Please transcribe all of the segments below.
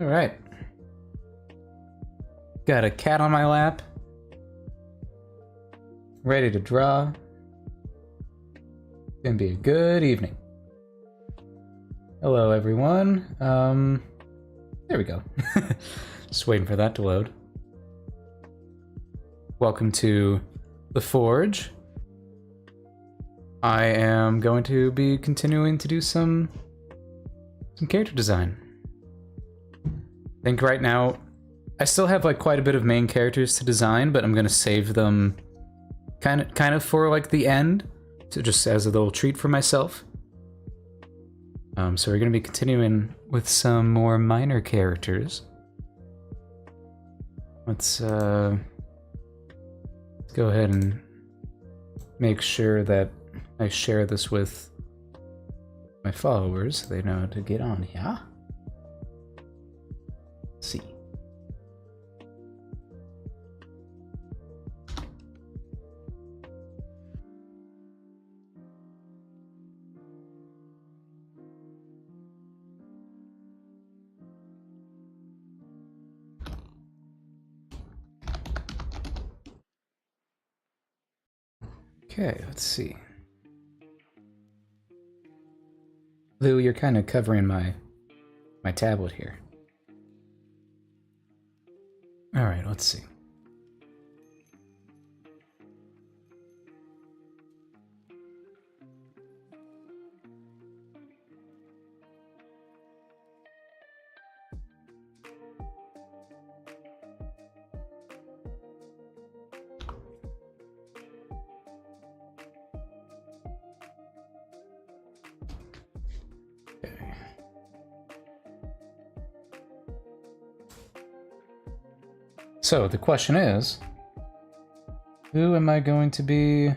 All right. Got a cat on my lap. Ready to draw. Gonna be a good evening. Hello, everyone. There we go. Just waiting for that to load. Welcome to The Forge. I am going to be continuing to do some character design. I think right now I still have like quite a bit of main characters to design, but I'm gonna save them kind of for like the end, to just as a little treat for myself. So we're gonna be continuing with some more minor characters. Let's go ahead and make sure that I share this with my followers so they know how to get on here. Let's see. Okay, let's see. Lou, you're kind of covering my tablet here. All right, let's see. So the question is, who am I going to be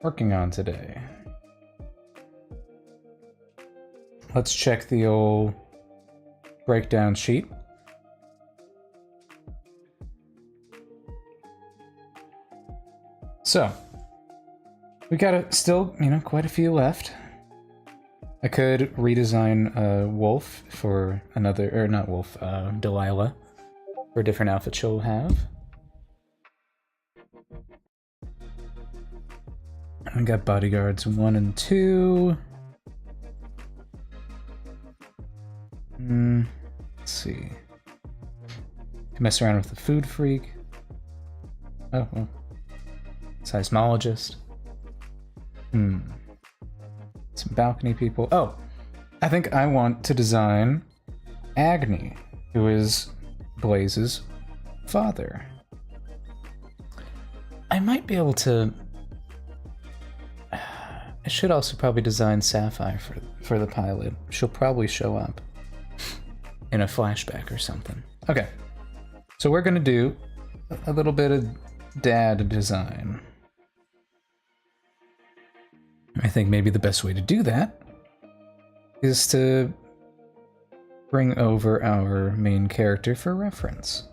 working on today? Let's check the old breakdown sheet. So we got still, quite a few left. I could redesign Wolf for another, or not Wolf, Delilah, for a different outfit she'll have. I got bodyguards 1 and 2. Let's see. Can mess around with the food freak. Oh, well. Seismologist. Some balcony people. Oh, I think I want to design Agni, who is Blaze's father. I might be able to... I should also probably design Sapphire for the pilot. She'll probably show up in a flashback or something. Okay, so we're gonna do a little bit of dad design. I think maybe the best way to do that is to bring over our main character for reference.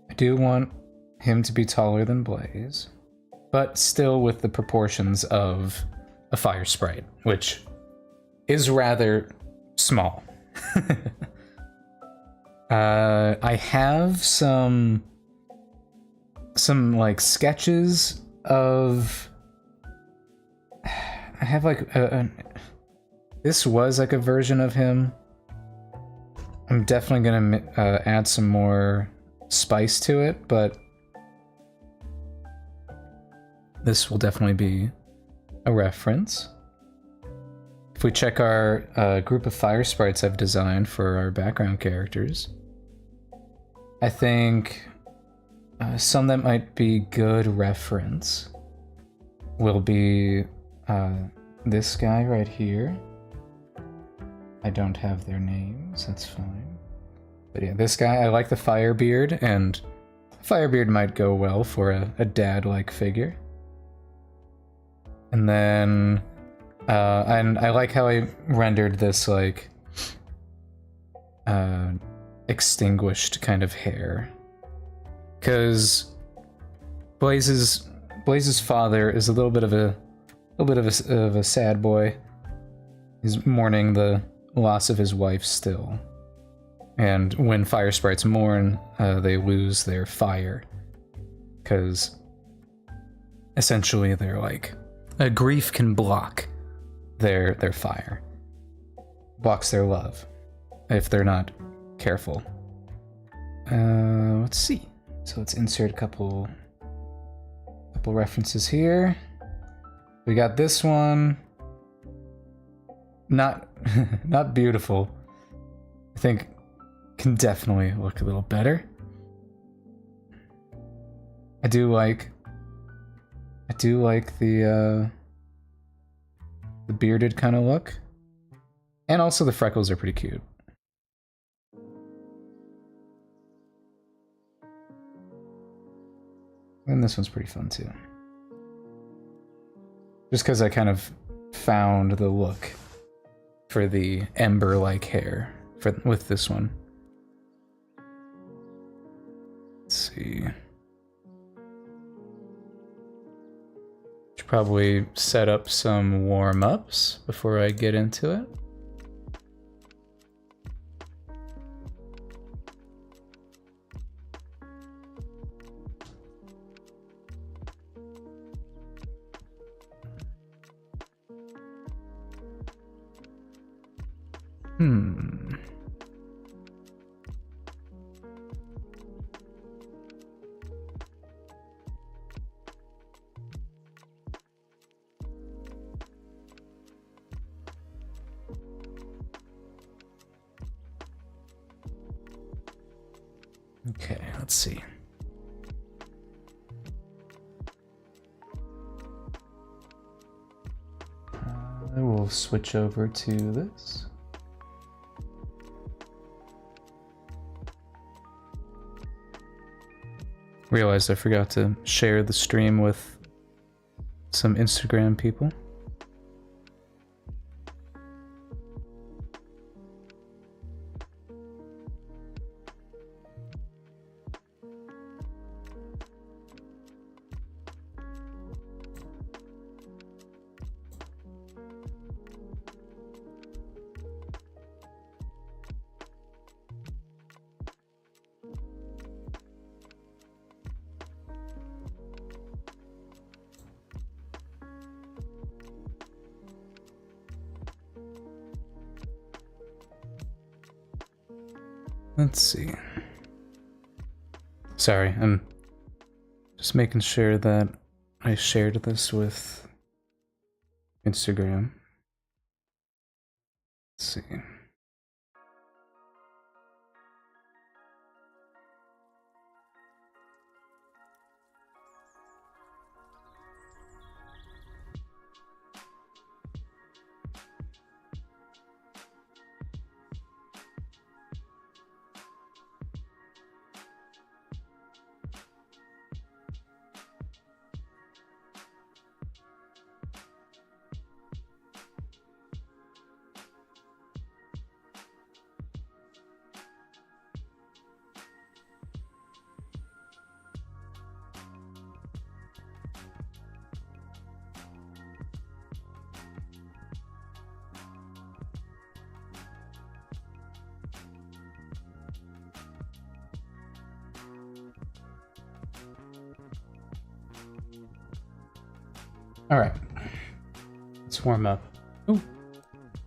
I do want him to be taller than Blaze, but still with the proportions of a fire sprite, which is rather small. I have some like sketches of... I have like this was like a version of him. I'm definitely gonna add some more spice to it, but this will definitely be a reference. If we check our group of fire sprites I've designed for our background characters, I think some that might be good reference will be this guy right here. I don't have their names, that's fine. But yeah, this guy, I like the Firebeard, and Firebeard might go well for a dad-like figure. And then, and I like how I rendered this, like, extinguished kind of hair. Because Blaze's father is a little bit of a sad boy. He's mourning the loss of his wife still. And when fire sprites mourn, they lose their fire. Because essentially they're like, a grief can block their fire. Blocks their love. If they're not careful. Let's see. So let's insert a couple references here. We got this one. Not not beautiful. I think can definitely look a little better. I do like the bearded kind of look. And also the freckles are pretty cute. And this one's pretty fun too. Just because I kind of found the look for the ember-like hair with this one. Let's see. Should probably set up some warm-ups before I get into it. Okay, let's see. We'll switch over to this. Realized I forgot to share the stream with some Instagram people. Let's see. Sorry, I'm just making sure that I shared this with Instagram. Let's see. All right, let's warm up. Ooh,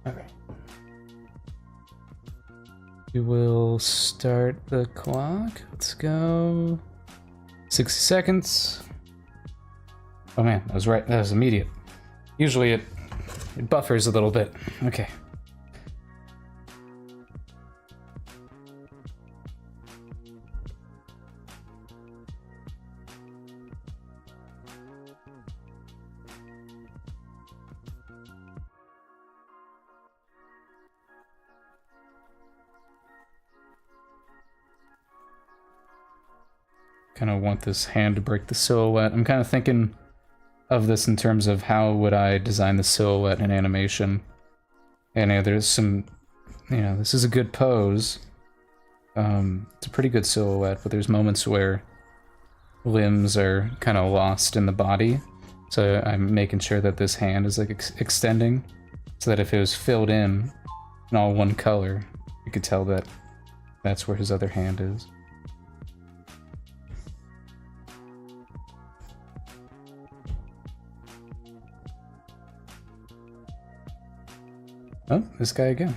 all right. We will start the clock. Let's go. 60 seconds. Oh man, that was right. That was immediate. Usually it buffers a little bit. Okay. kind of want this hand to break the silhouette. I'm kind of thinking of this in terms of how would I design the silhouette in animation. And there's some, this is a good pose. It's a pretty good silhouette, but there's moments where limbs are kind of lost in the body. So I'm making sure that this hand is like extending, so that if it was filled in all one color, you could tell that that's where his other hand is. Oh, this guy again.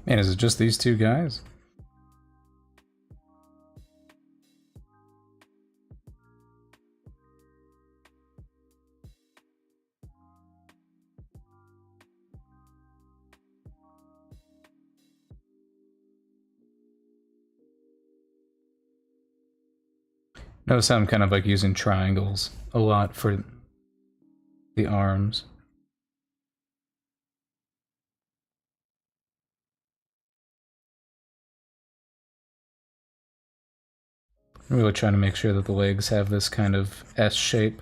Man, is it just these two guys? Notice how I'm kind of like using triangles a lot for the arms. I'm really trying to make sure that the legs have this kind of S shape.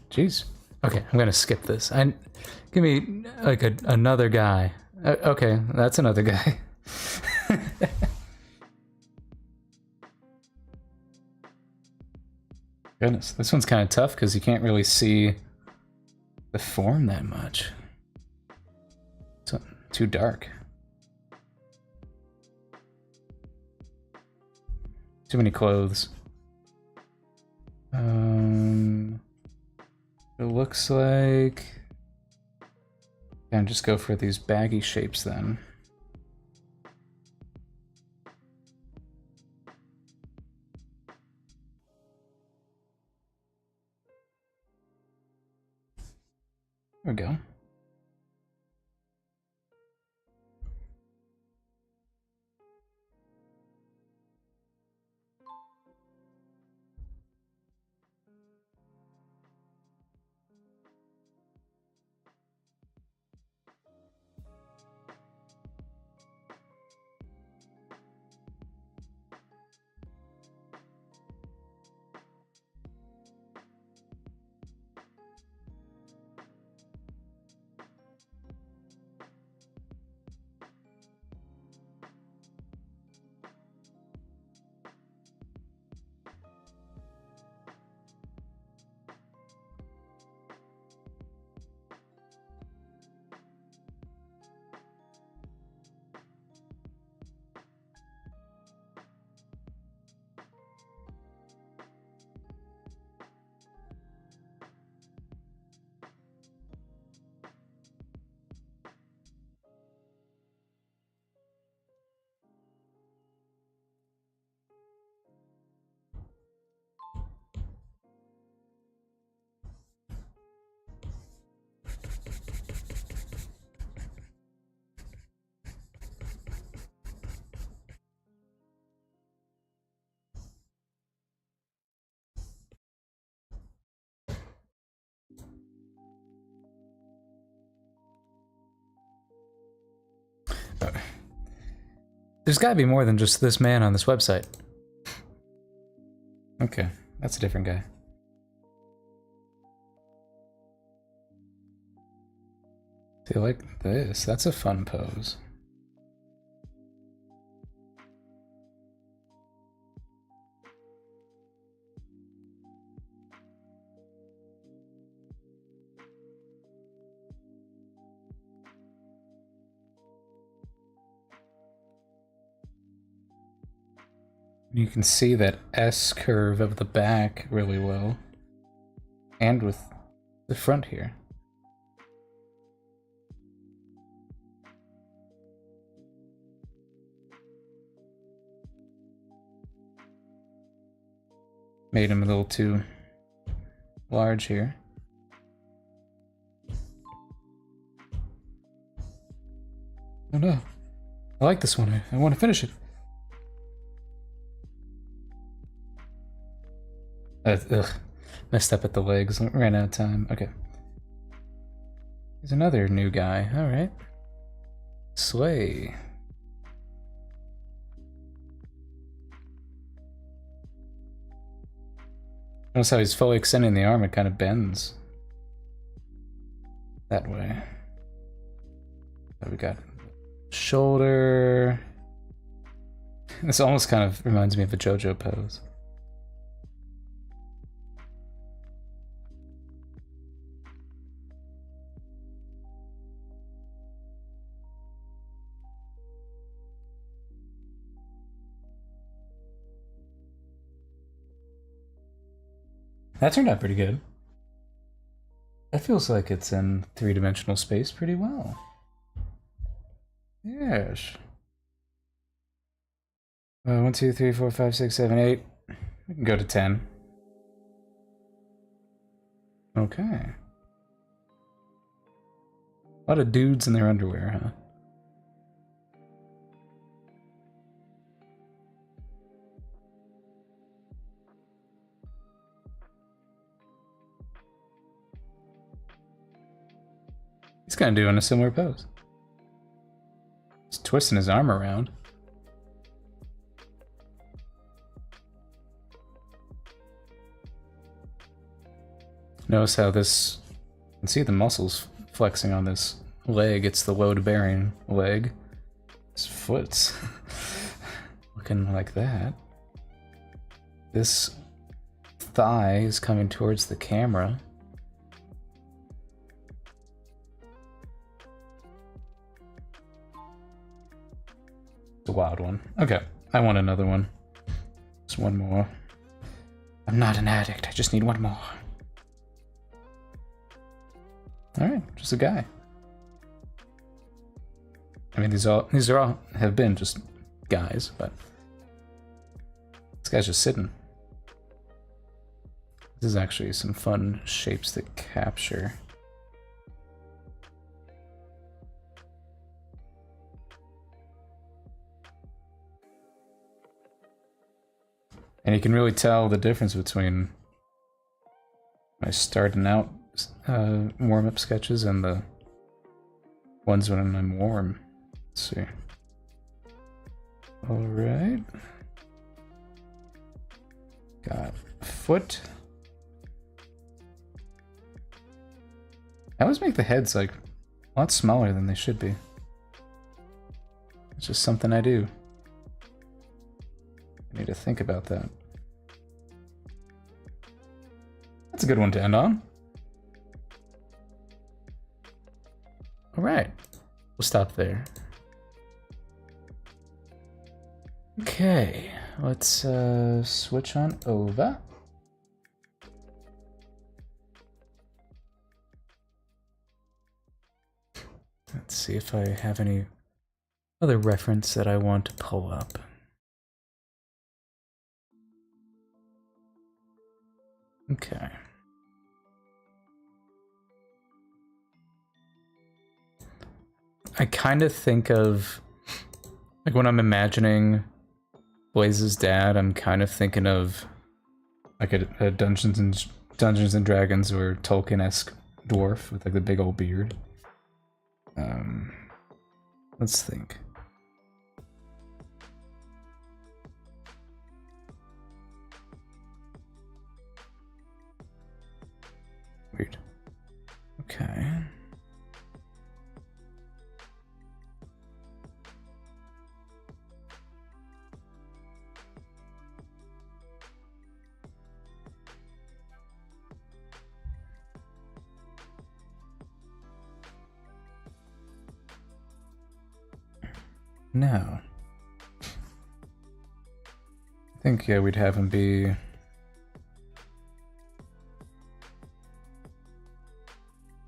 Jeez. Okay, I'm gonna skip this. Give me like another guy. Okay, that's another guy. Goodness, this one's kind of tough because you can't really see the form that much. It's too dark. Too many clothes. It looks like... And just go for these baggy shapes then. There we go. There's gotta be more than just this man on this website. Okay, that's a different guy. See, like this, that's a fun pose. You can see that S curve of the back really well. And with the front here. Made him a little too large here. Oh no. I like this one. I want to finish it. Ugh. Messed up at the legs. Ran out of time. Okay. Here's another new guy. Alright. Sway. Notice how he's fully extending the arm, it kind of bends. That way. So we got shoulder. This almost kind of reminds me of a JoJo pose. That turned out pretty good. That feels like it's in three-dimensional space pretty well. Yes. 1, 2, 3, 4, 5, 6, 7, 8. We can go to 10. Okay. A lot of dudes in their underwear, huh? He's kind of doing a similar pose. He's twisting his arm around. Notice how this... You can see the muscles flexing on this leg. It's the load-bearing leg. His foot's looking like that. This thigh is coming towards the camera. It's a wild one. Okay, I want another one. Just one more. I'm not an addict, I just need one more. Alright, just a guy. I mean, these are all have been just guys, but this guy's just sitting. This is actually some fun shapes to capture. And you can really tell the difference between my starting out warm-up sketches and the ones when I'm warm. Let's see. Alright. Got foot. I always make the heads like a lot smaller than they should be. It's just something I do. I need to think about that. That's a good one to end on. Alright, we'll stop there. Okay, let's switch on over. Let's see if I have any other reference that I want to pull up. Okay. I kind of think of, like when I'm imagining Blaze's dad, I'm kind of thinking of like a Dungeons and Dragons or Tolkien-esque dwarf with like the big old beard. Let's think. No. I think, yeah, we'd have him be...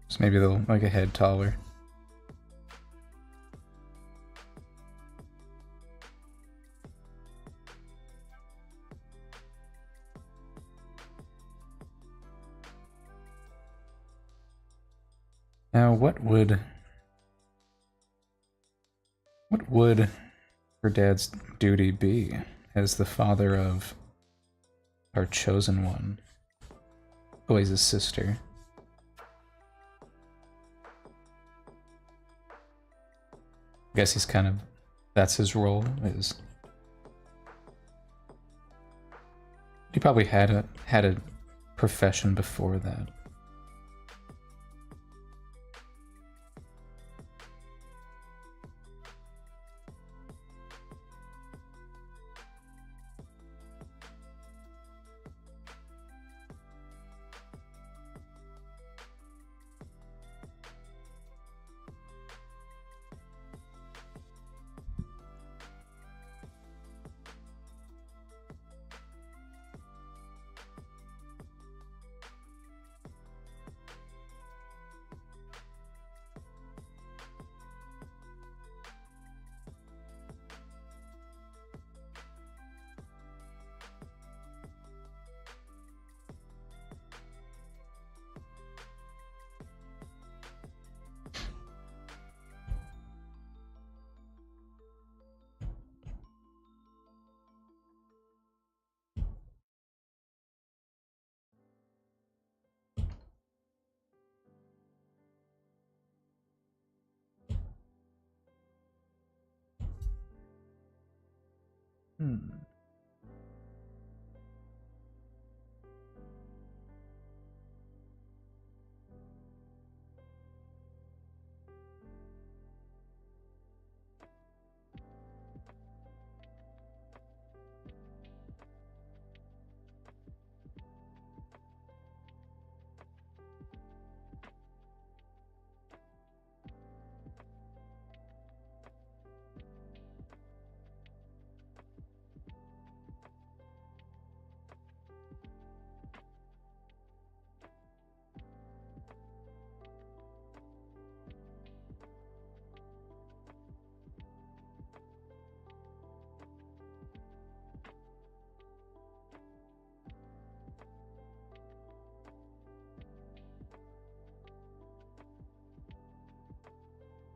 just maybe like a head taller. Now, what would her dad's duty be as the father of our chosen one, Blaze's sister? I guess he's kind of, that's his role, is he probably had a profession before that.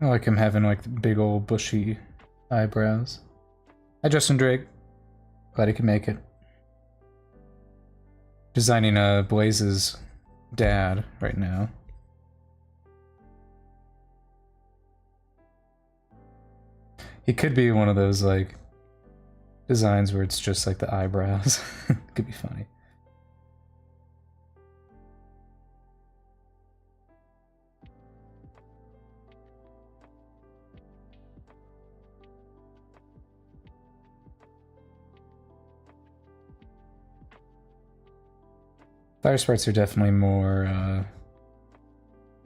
I like him having like big old bushy eyebrows. Hi, Justin Drake. Glad he can make it. Designing Blaze's dad right now. He could be one of those like designs where it's just like the eyebrows. Could be funny. Fire sprites are definitely more,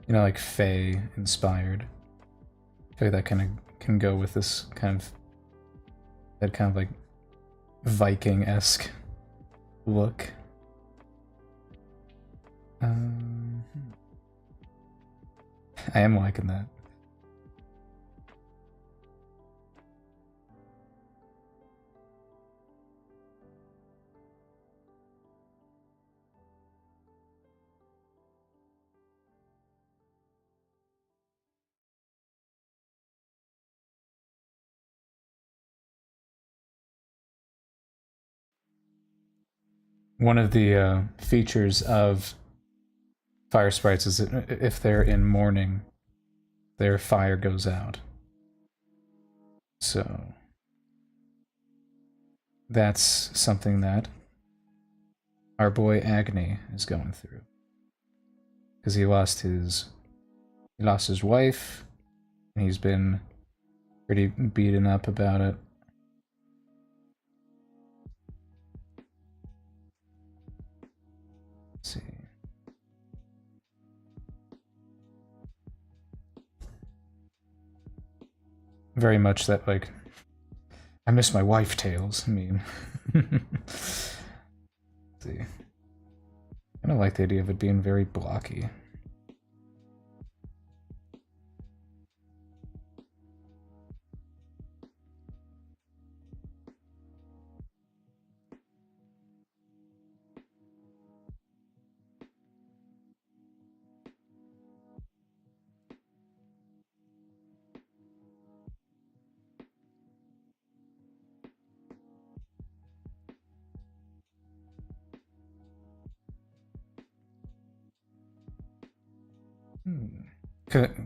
you know, like Fae inspired. I feel like that kind of can go with this kind of, that kind of like Viking-esque look. I am liking that. One of the features of fire sprites is that if they're in mourning, their fire goes out. So that's something that our boy Agni is going through, because he lost his wife, and he's been pretty beaten up about it. Let's see. Very much that like I miss my wife tails. I mean, let's see. I don't like the idea of it being very blocky.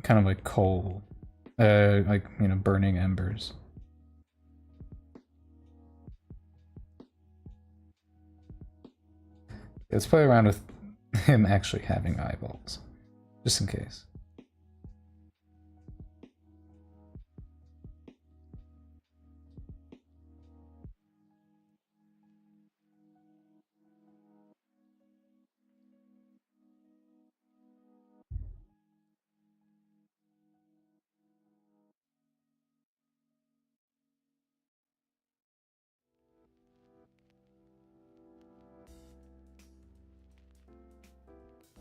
Kind of like coal, like, you know, burning embers. Let's play around with him actually having eyeballs, just in case.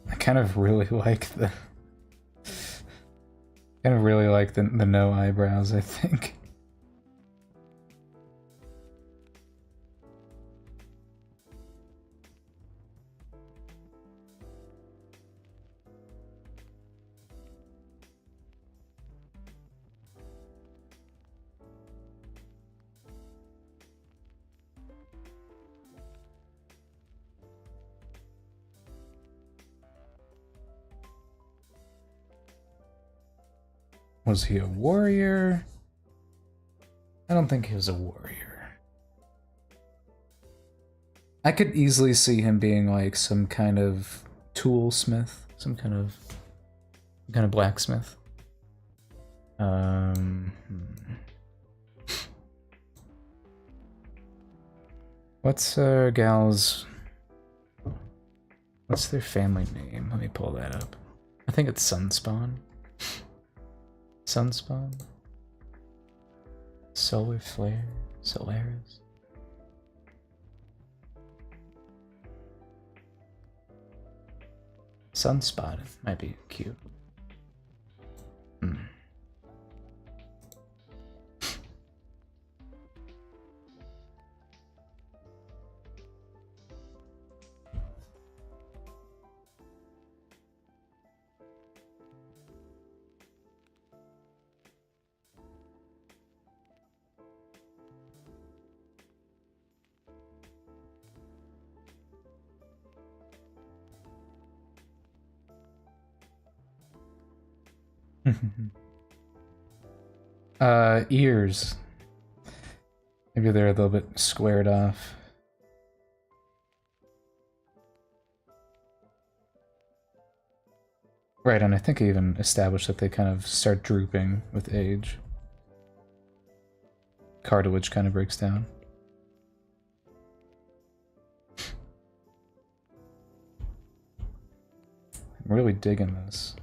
I kind of really like the the no eyebrows, I think. Was he a warrior? I don't think he was a warrior. I could easily see him being like some kind of toolsmith, some kind of blacksmith. What's gal's? What's their family name? Let me pull that up. I think it's Sunspawn. Sunspawn? Solar Flare? Solaris? Sunspot might be cute. Ears. Maybe they're a little bit squared off. Right, and I think I even established that they kind of start drooping with age. Cartilage kind of breaks down. I'm really digging this.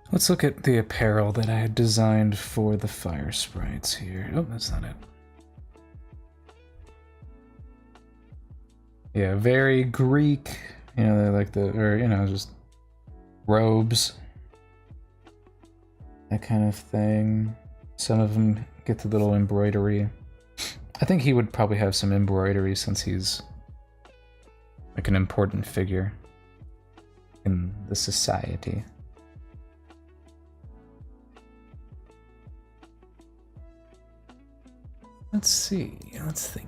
Let's look at the apparel that I had designed for the fire sprites here. Oh, that's not it. Yeah, very Greek. You know, they like or you know, just robes. That kind of thing. Some of them get the little embroidery. I think he would probably have some embroidery since he's like an important figure in the society. Let's see, let's think.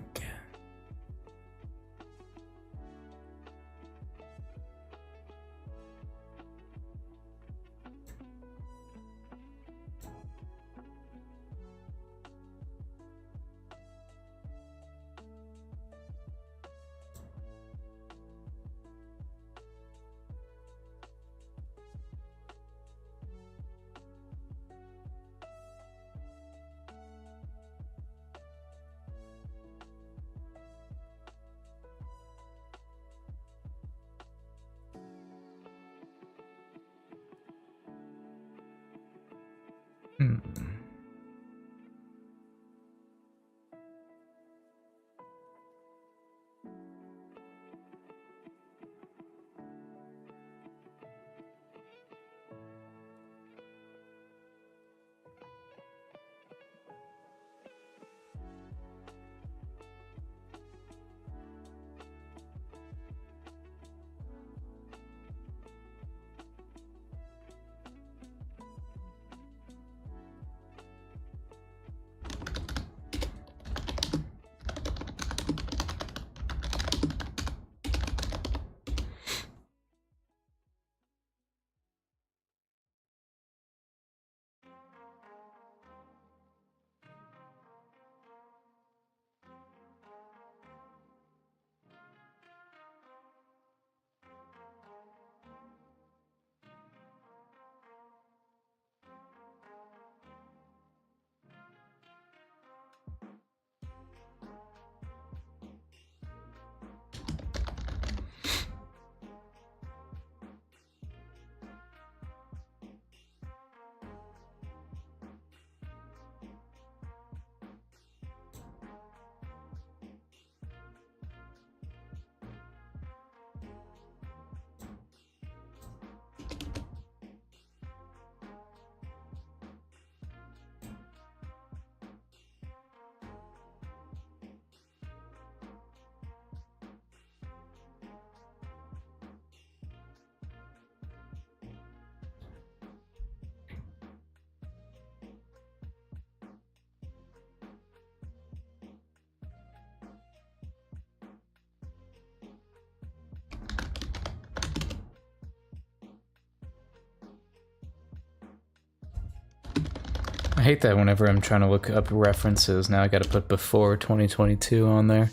hate that whenever I'm trying to look up references, now I gotta put before 2022 on there.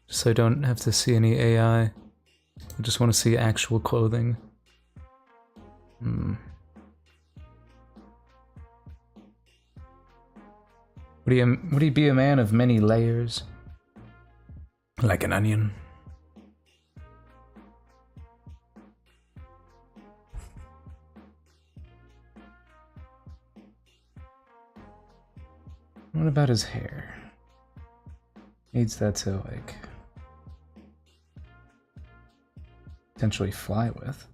Just so I don't have to see any AI. I just want to see actual clothing. Would he be a man of many layers? Like an onion? What about his hair? Needs that to, like, potentially fly with.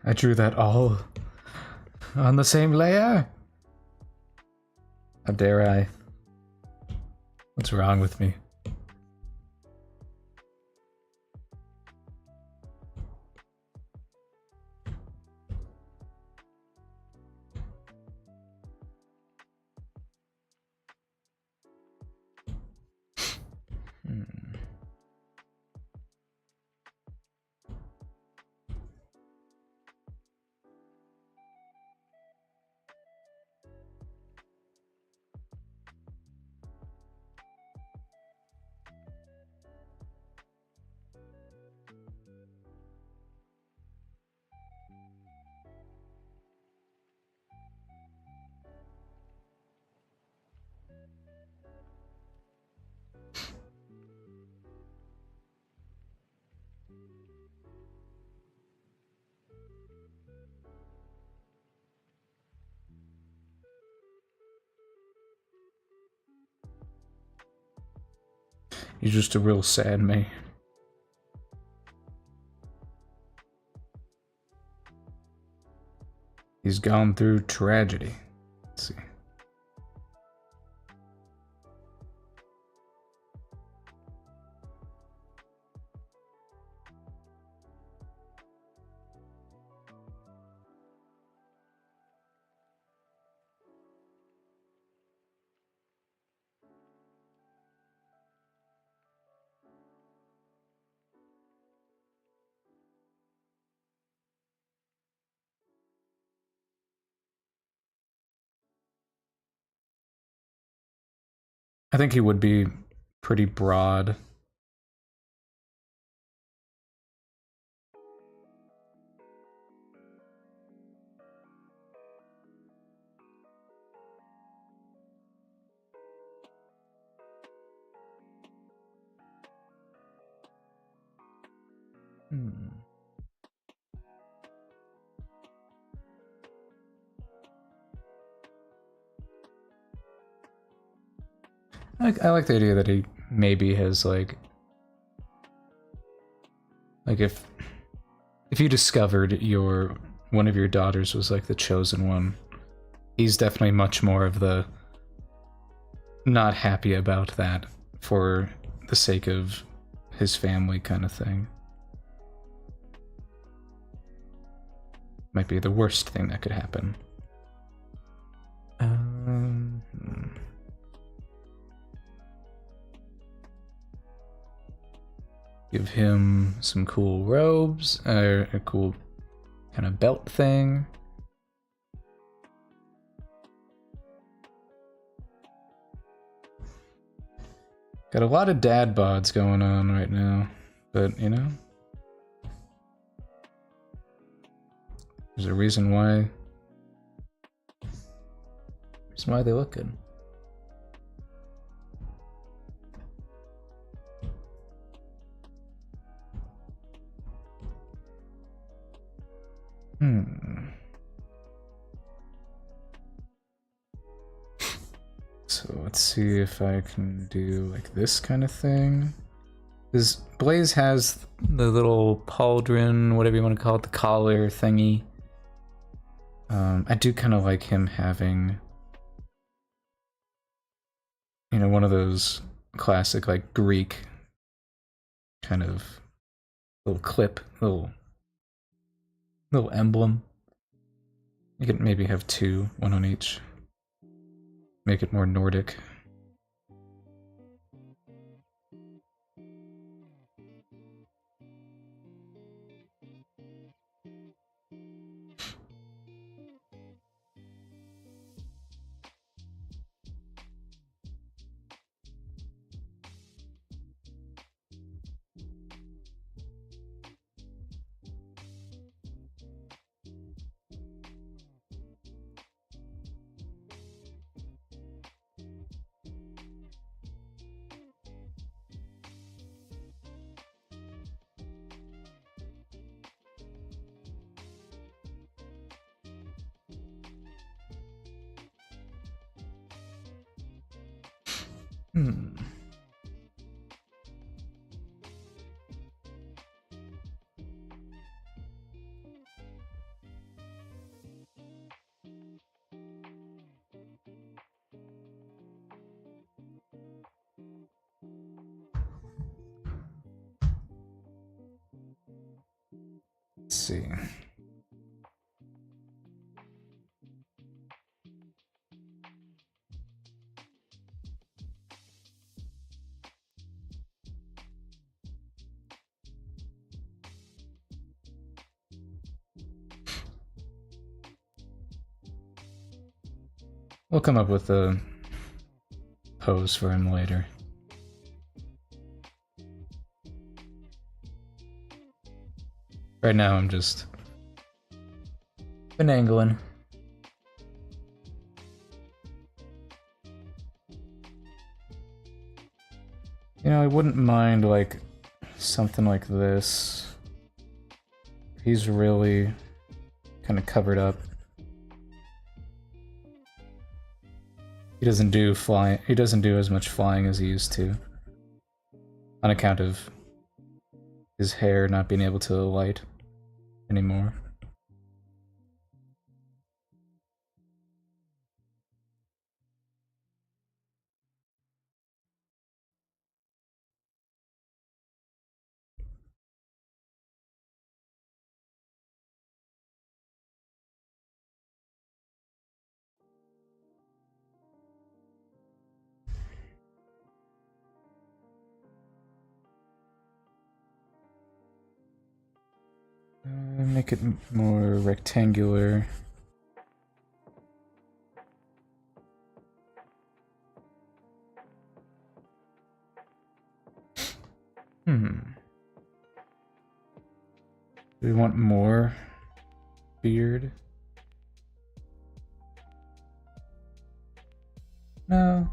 I drew that all on the same layer? How dare I? What's wrong with me? He's just a real sad man. He's gone through tragedy. Let's see. I think he would be pretty broad. I like the idea that he maybe has like if you discovered one of your daughters was like the chosen one, he's definitely much more of the not happy about that for the sake of his family kind of thing. Might be the worst thing that could happen. Give him some cool robes, a cool kind of belt thing. Got a lot of dad bods going on right now, but you know, there's a reason why they look good. So let's see if I can do like this kind of thing. Because Blaze has the little pauldron, whatever you want to call it, the collar thingy. I do kind of like him having, you know, one of those classic like Greek kind of little clip, little Little emblem. You could maybe have two, one on each. Make it more Nordic. Hmm. Let's see. We'll come up with a pose for him later. Right now I'm just finagling. You know, I wouldn't mind like something like this. He's really kind of covered up. He doesn't do flying. He doesn't do as much flying as he used to, on account of his hair not being able to alight anymore. Make it more rectangular. Do we want more beard? No.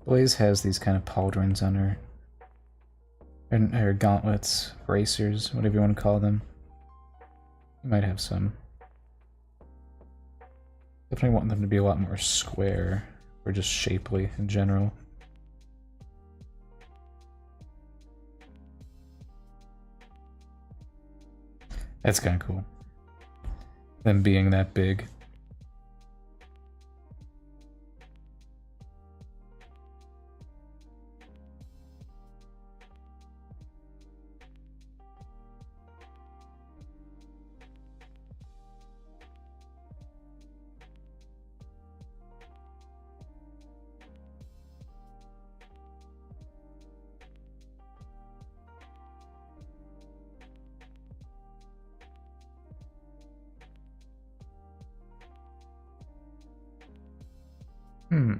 Blaze has these kind of pauldrons on her. Or gauntlets, bracers, whatever you want to call them. You might have some. Definitely want them to be a lot more square, or just shapely in general. That's kind of cool. Them being that big. Hmm.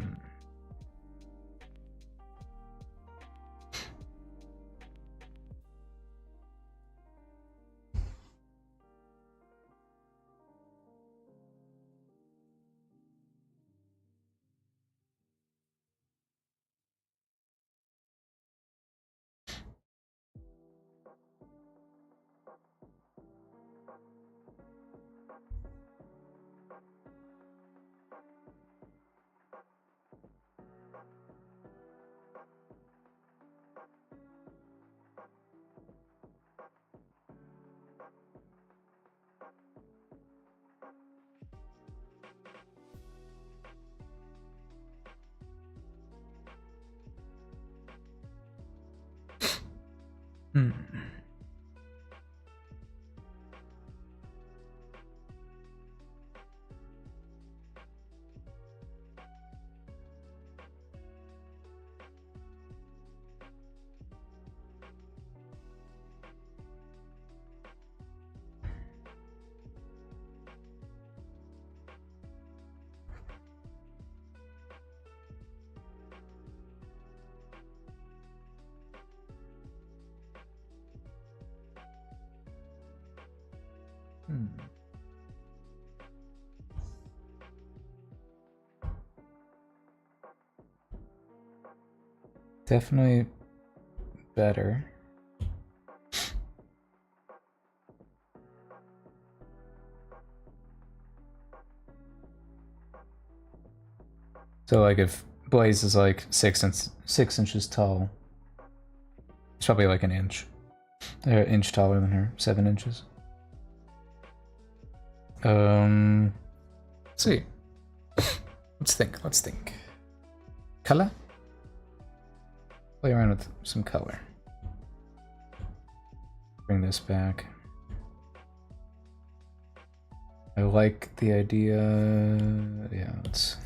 Hmm. Hmm. Definitely better. So like if Blaze is like 6 inches tall, it's probably like an inch taller than her, 7 inches. Let's see. Let's think. Let's think. Color. Play around with some color. Bring this back. I like the idea. Yeah, let's.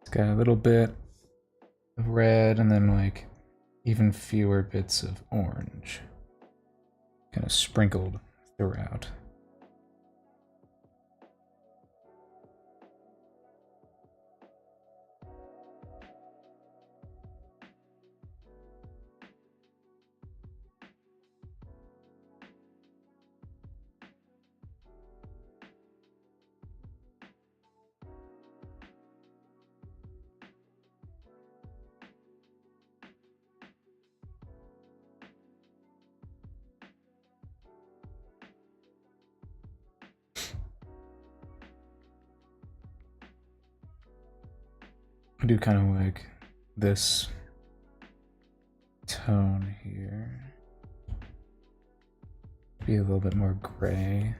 It's got a little bit of red and then like even fewer bits of orange. Kind of sprinkled throughout. I do kind of like this tone here. Be a little bit more gray.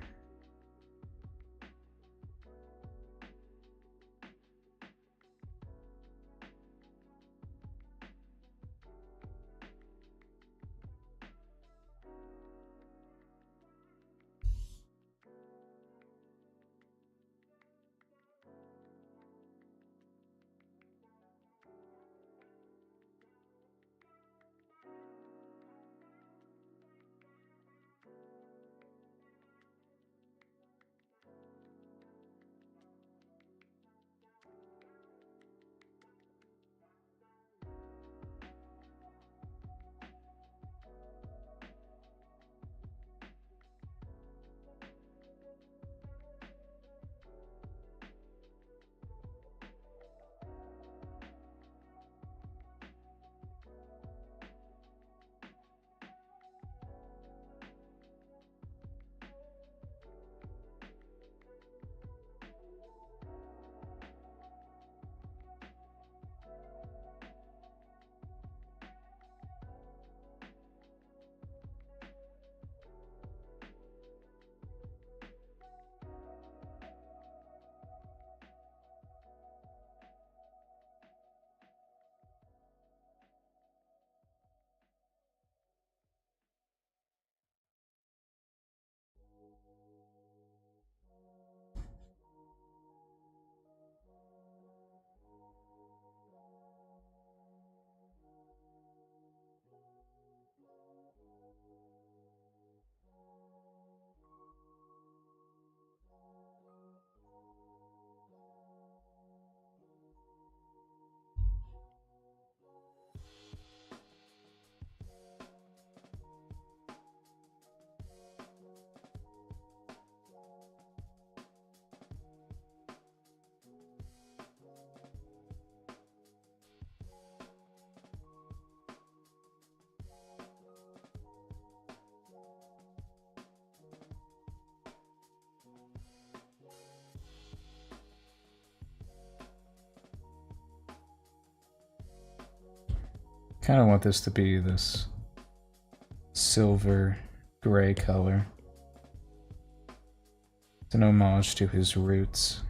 Kind of want this to be this silver gray color. It's an homage to his roots.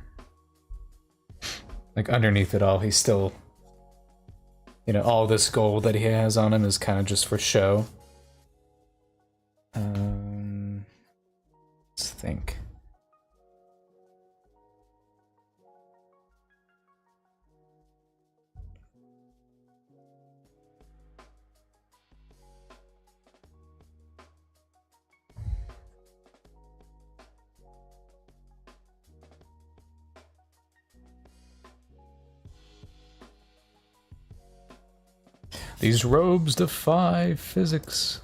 Like underneath it all, he's still, you know, all this gold that he has on him is kind of just for show. Let's think. These robes defy physics.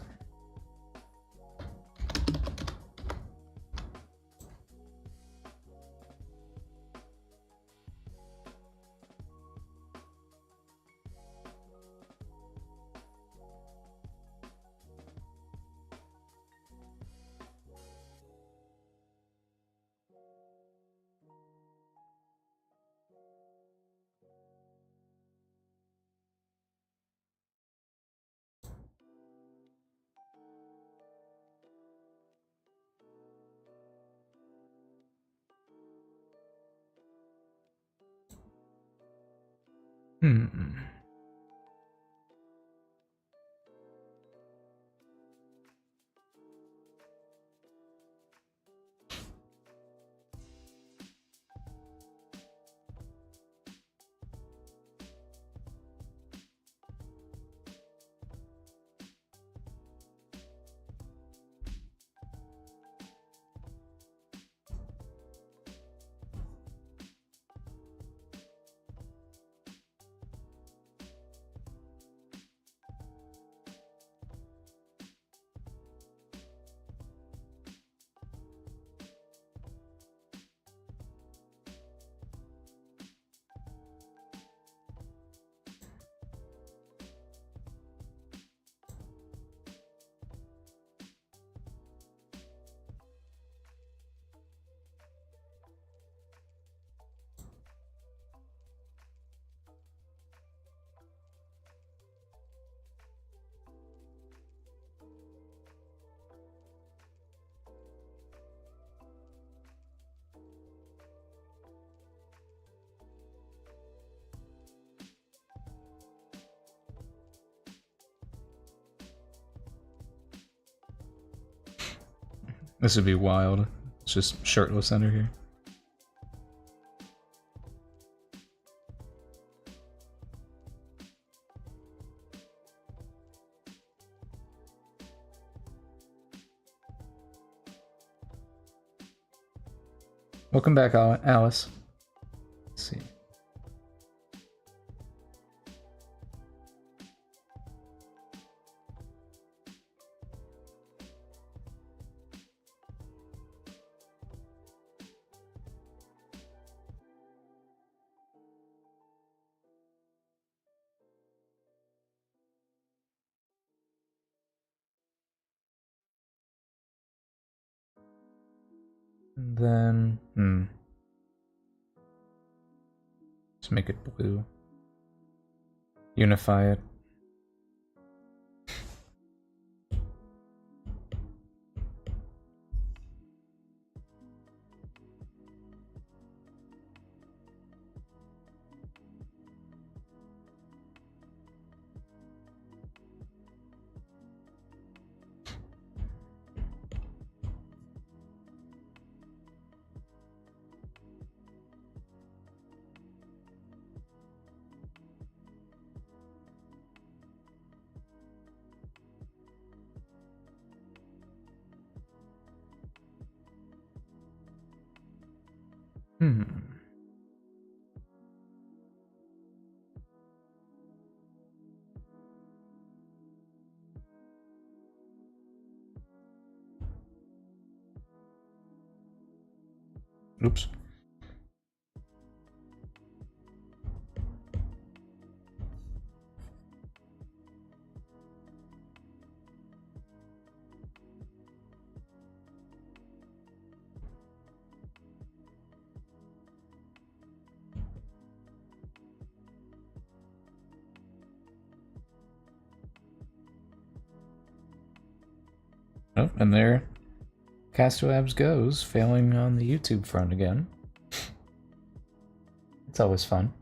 This would be wild. It's just shirtless under here. Welcome back, Alice. Let's see. And then, just make it blue. Unify it. Oops. Oh, and there Castawabs goes, failing on the YouTube front again. It's always fun.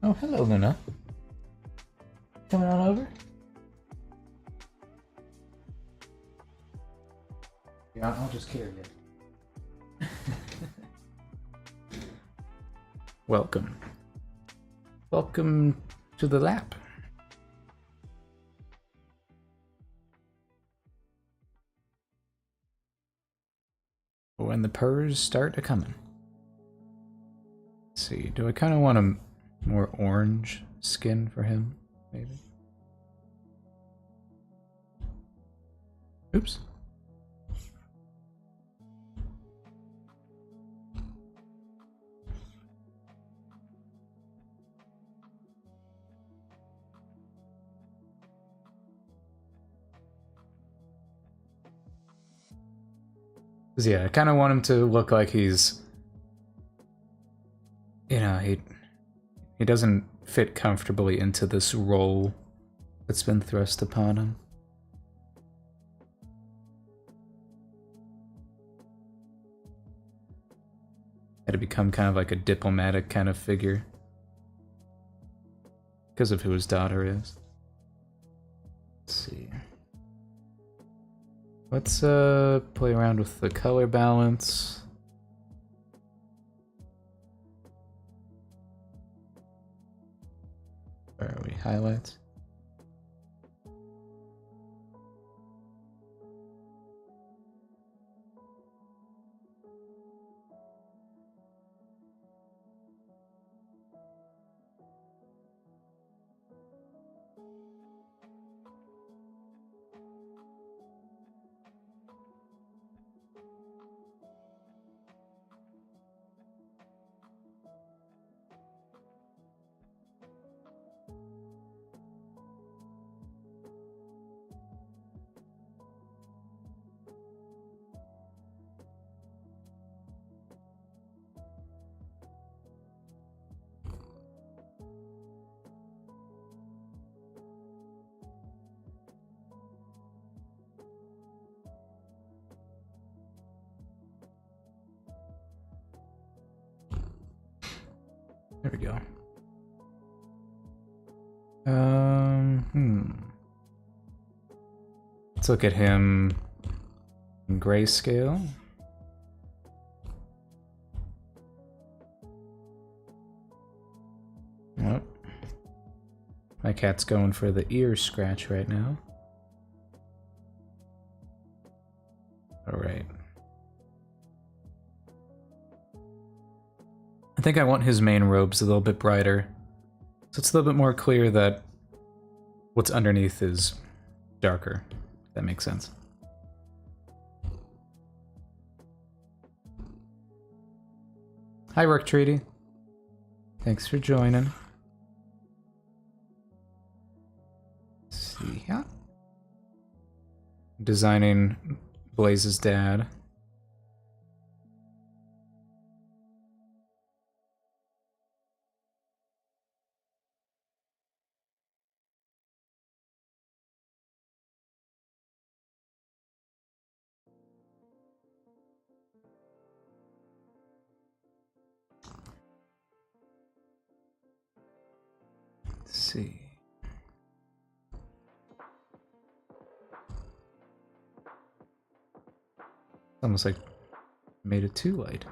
Oh, hello, Luna. Coming on over? Yeah, I'll just carry it. Welcome. Welcome to the lab. when the purrs start a-coming. Let's see, do I kind of want a more orange skin for him, maybe? Oops. Cause yeah, I kind of want him to look like he's, you know, he doesn't fit comfortably into this role that's been thrust upon him. Had to become kind of like a diplomatic kind of figure because of who his daughter is. Let's see. Let's play around with the color balance. Where are we? Highlights. There we go. Let's look at him in grayscale. Oh. My cat's going for the ear scratch right now. Alright. I think I want his main robes a little bit brighter, so it's a little bit more clear that what's underneath is darker, if that makes sense. Hi, Work Treaty. Thanks for joining. Let's see, yeah. Designing Blaze's dad. Let's see. Almost like made it too light.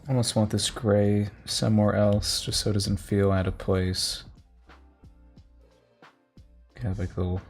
I almost want this gray somewhere else, just so it doesn't feel out of place. Have like a little...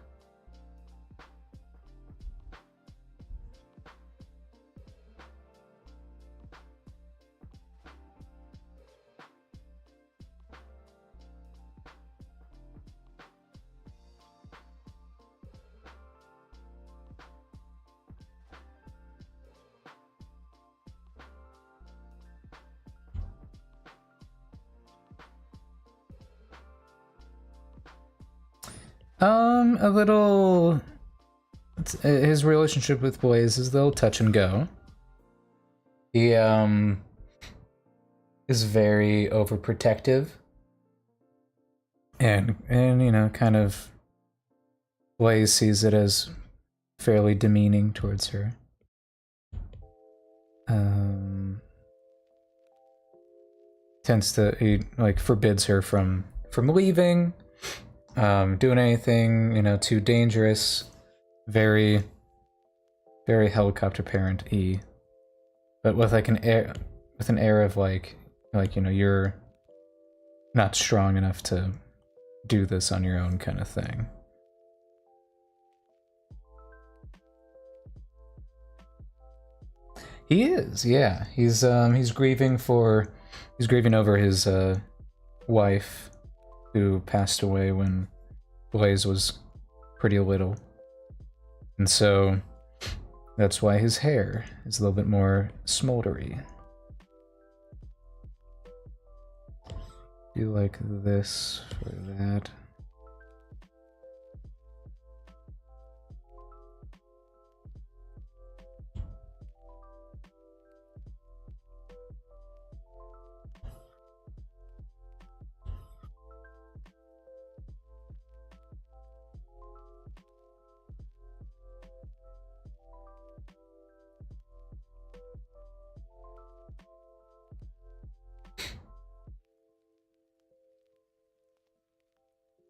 A little. His relationship with Blaze is a little touch and go. He is very overprotective, and you know, kind of. Blaze sees it as fairly demeaning towards her. Tends to, he like forbids her from leaving, doing anything, you know, too dangerous. Very, very helicopter parent-y, but with like an air of like you know, you're not strong enough to do this on your own kind of thing. He is, yeah. He's grieving over his wife who passed away when Blaze was pretty little. And so that's why his hair is a little bit more smoldery. Do like this for that.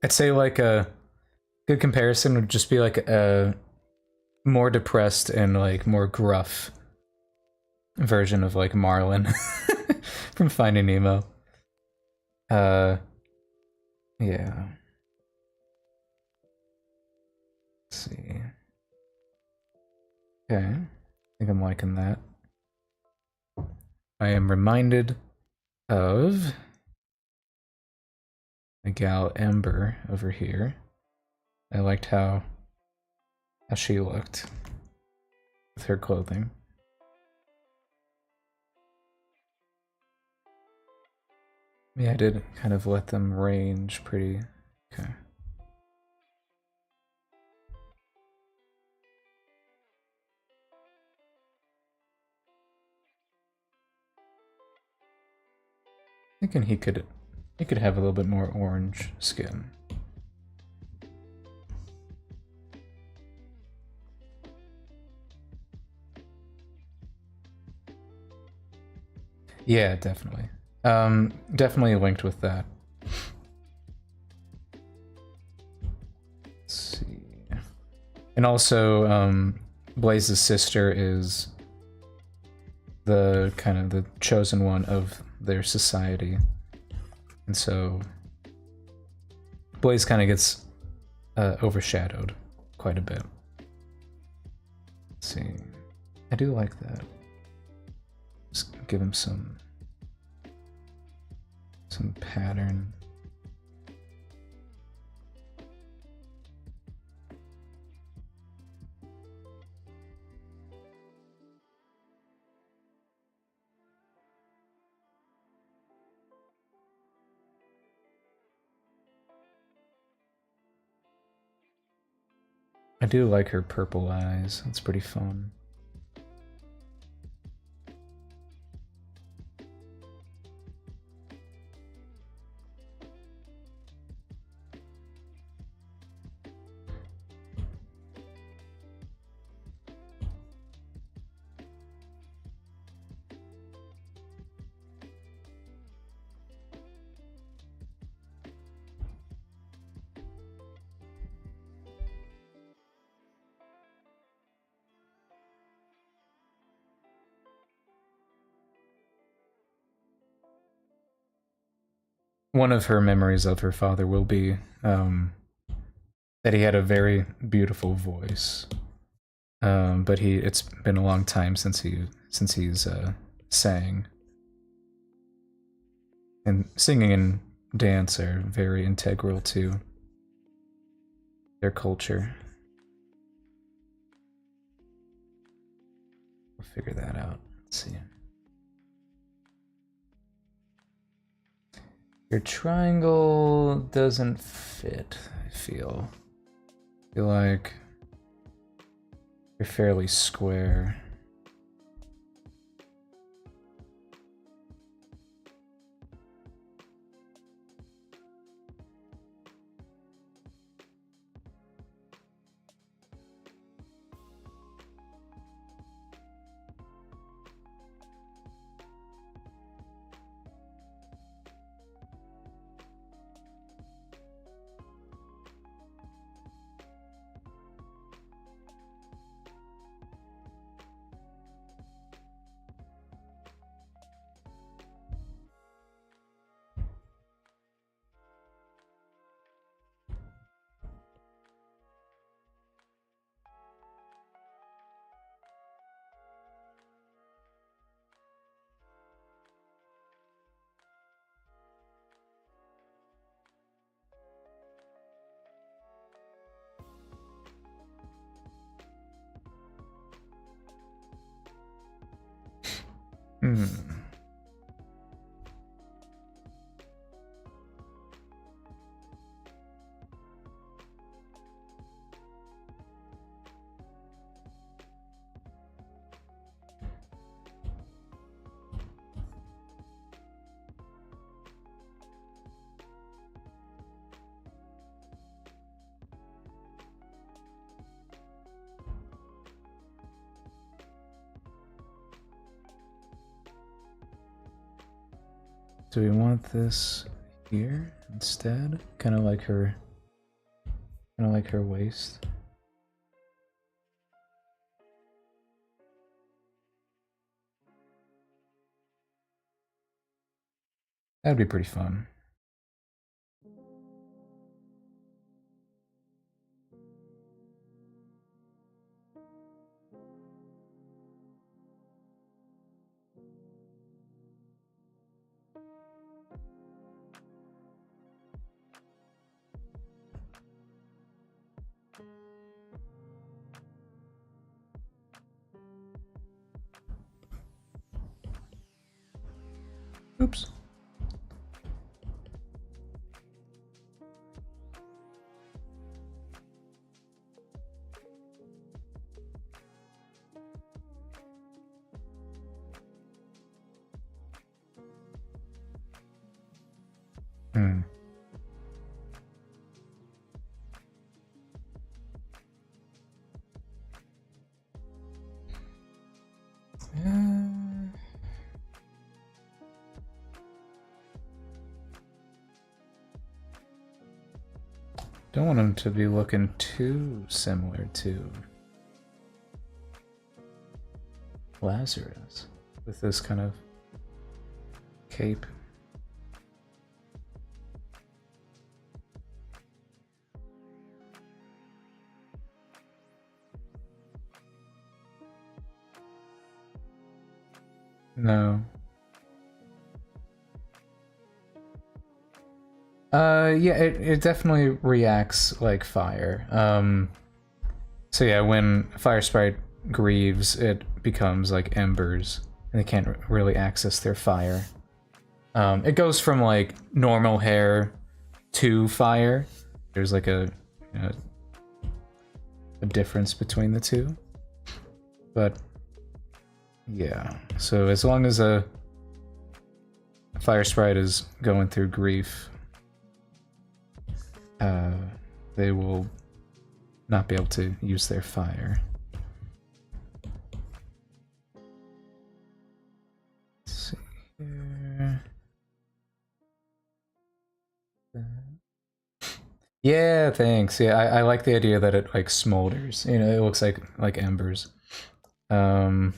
I'd say like a good comparison would just be like a more depressed and like more gruff version of like Marlin from Finding Nemo. Yeah. Let's see. Okay. I think I'm liking that. I am reminded of the gal Ember over here. I liked how she looked with her clothing. Yeah, I did kind of let them range pretty. Okay. Thinking he could have a little bit more orange skin. Yeah, definitely. Definitely linked with that. Let's see. And also, Blaze's sister is the kind of the chosen one of their society. And so Blaze kind of gets overshadowed quite a bit. Let's see. I do like that. Just give him some pattern. I do like her purple eyes. It's pretty fun. One of her memories of her father will be that he had a very beautiful voice, but it's been a long time since he's sang. And singing and dance are very integral to their culture. We'll figure that out. Let's see. Your triangle doesn't fit, I feel. feel like you're fairly square. Hmm. Do we want this here instead? Kind of like her waist. That'd be pretty fun. Oops. Hmm. Don't want him to be looking too similar to Lazarus with this kind of cape. No. Yeah, it definitely reacts like fire. So yeah, when Fire Sprite grieves, it becomes like embers, and they can't really access their fire. It goes from like normal hair to fire. There's like a difference between the two, but yeah. So as long as a Fire Sprite is going through grief, they will not be able to use their fire. Let's see here. Yeah, thanks. Yeah, I like the idea that it like smolders. You know, it looks like embers. We're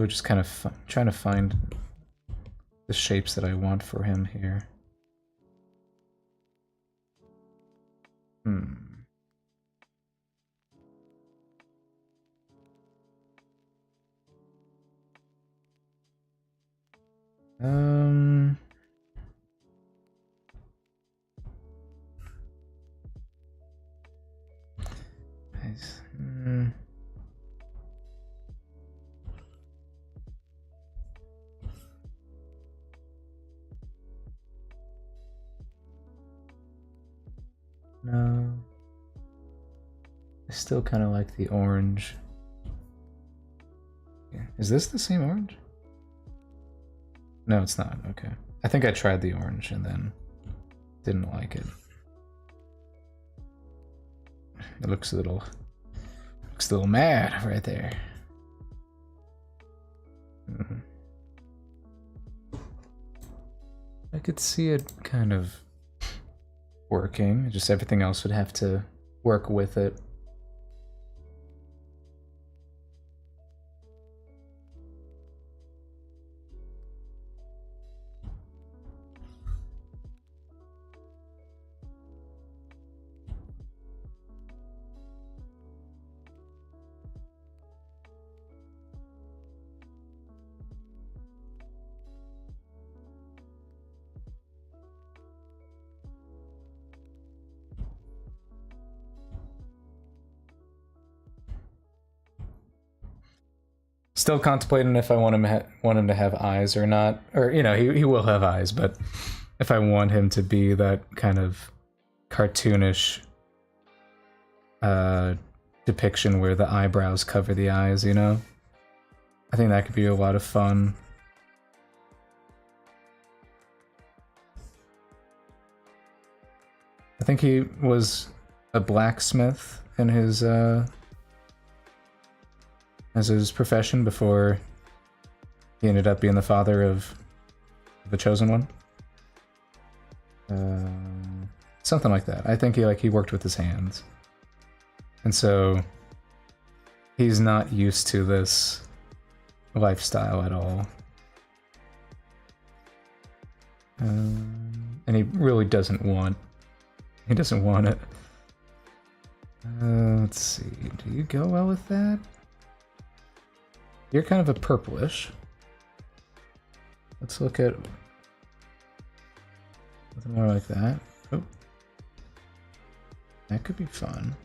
just kind of trying to find the shapes that I want for him here. Hmm. Nice. I still kind of like the orange. Yeah. Is this the same orange? No, it's not. Okay. I think I tried the orange and then didn't like it. It looks a little mad right there. Mm-hmm. I could see it kind of working, just everything else would have to work with it. Still contemplating if I want him to have eyes or not, or you know, he will have eyes, but if I want him to be that kind of cartoonish depiction where the eyebrows cover the eyes, you know, I think that could be a lot of fun. I think he was a blacksmith in his as his profession before he ended up being the father of the chosen one. Something like that. I think he worked with his hands, and so he's not used to this lifestyle at all, and he really doesn't want. He doesn't want it. Let's see. Do you go well with that? You're kind of a purplish. Let's look at something more like that. Oh, that could be fun.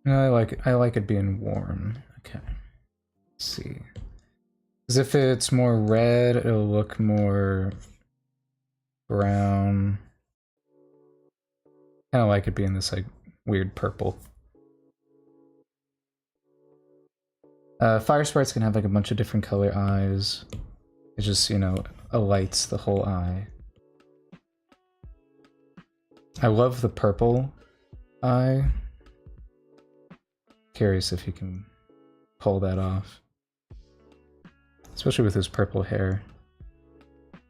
No, I like it being warm. Okay. Let's see. Because if it's more red, it'll look more brown. Kind of like it being this like weird purple. Fire sprites can have like a bunch of different color eyes. It just, you know, alights the whole eye. I love the purple eye. Curious if he can pull that off. Especially with his purple hair.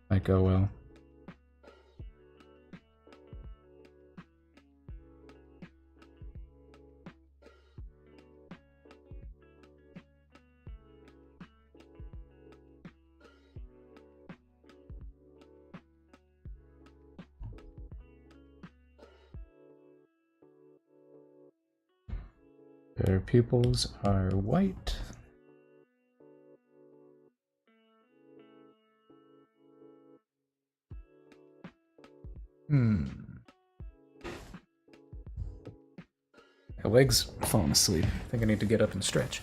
Might go well. Their pupils are white. My leg's falling asleep. I think I need to get up and stretch.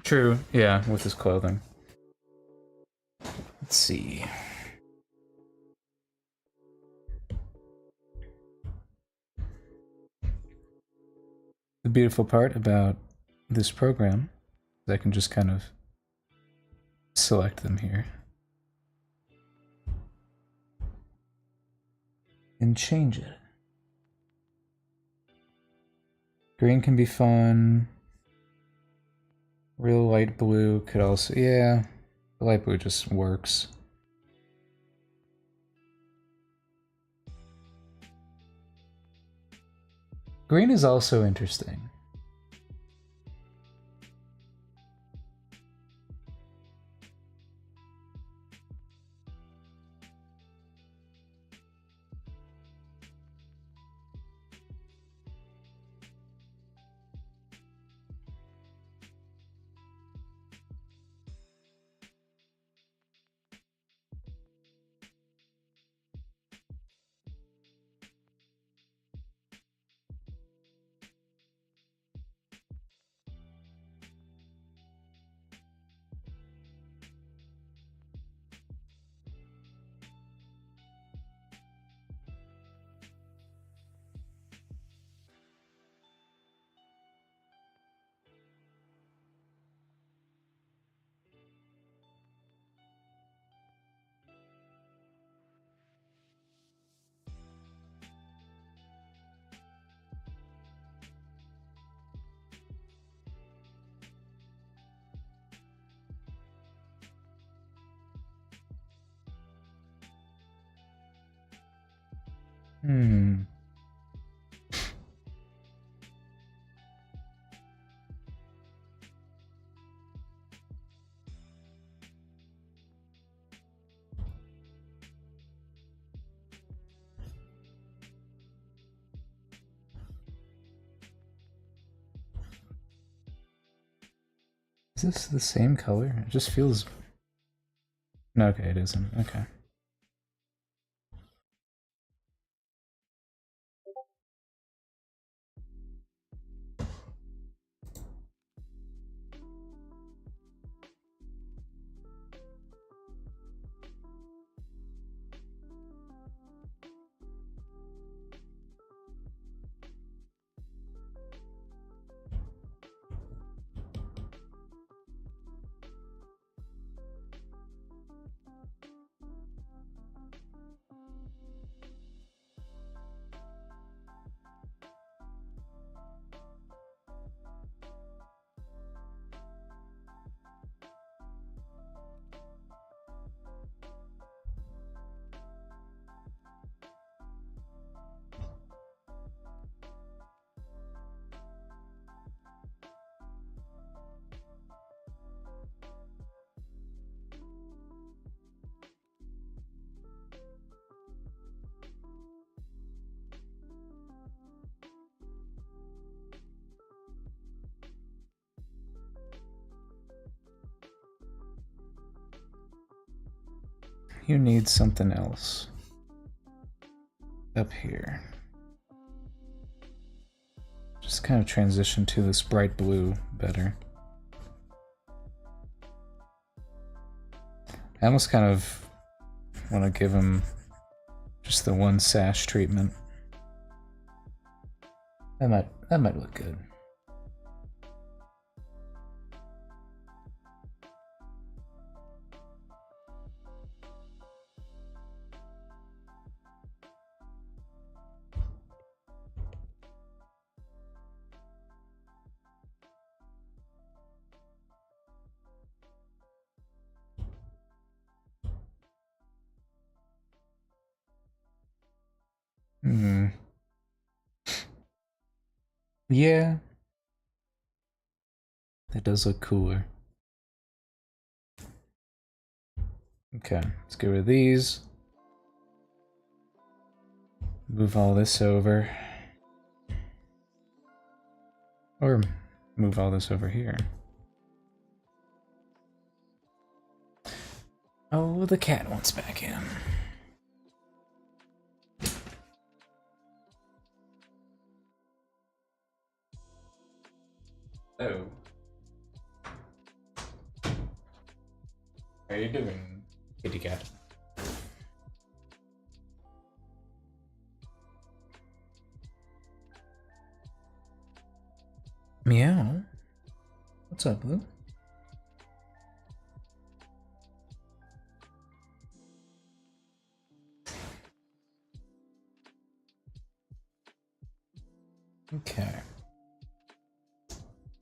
True, yeah, with his clothing. Let's see. beautiful part about this program is I can just kind of select them here and change it. Green can be fun. Real light blue could also, yeah, the light blue just works. Green is also interesting. Is this the same color? It just feels... No, okay, it isn't. Okay. You need something else up here. Just kind of transition to this bright blue better. I almost kind of want to give him just the one sash treatment. That might look good. Yeah. That does look cooler. Okay, let's get rid of these. Move all this over. Or move all this over here. Oh, the cat wants back in. Oh. How are you doing, kitty cat? Meow. What's up, Blue? Okay.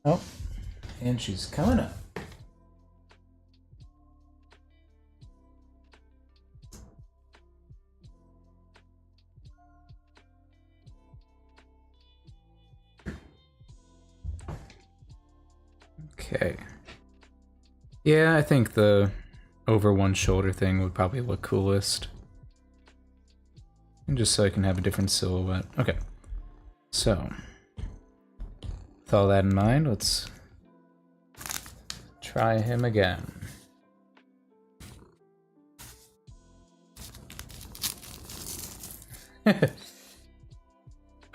Oh, and she's coming up. Okay. Yeah, I think the over one shoulder thing would probably look coolest. And just so I can have a different silhouette. Okay. So, with all that in mind, let's try him again.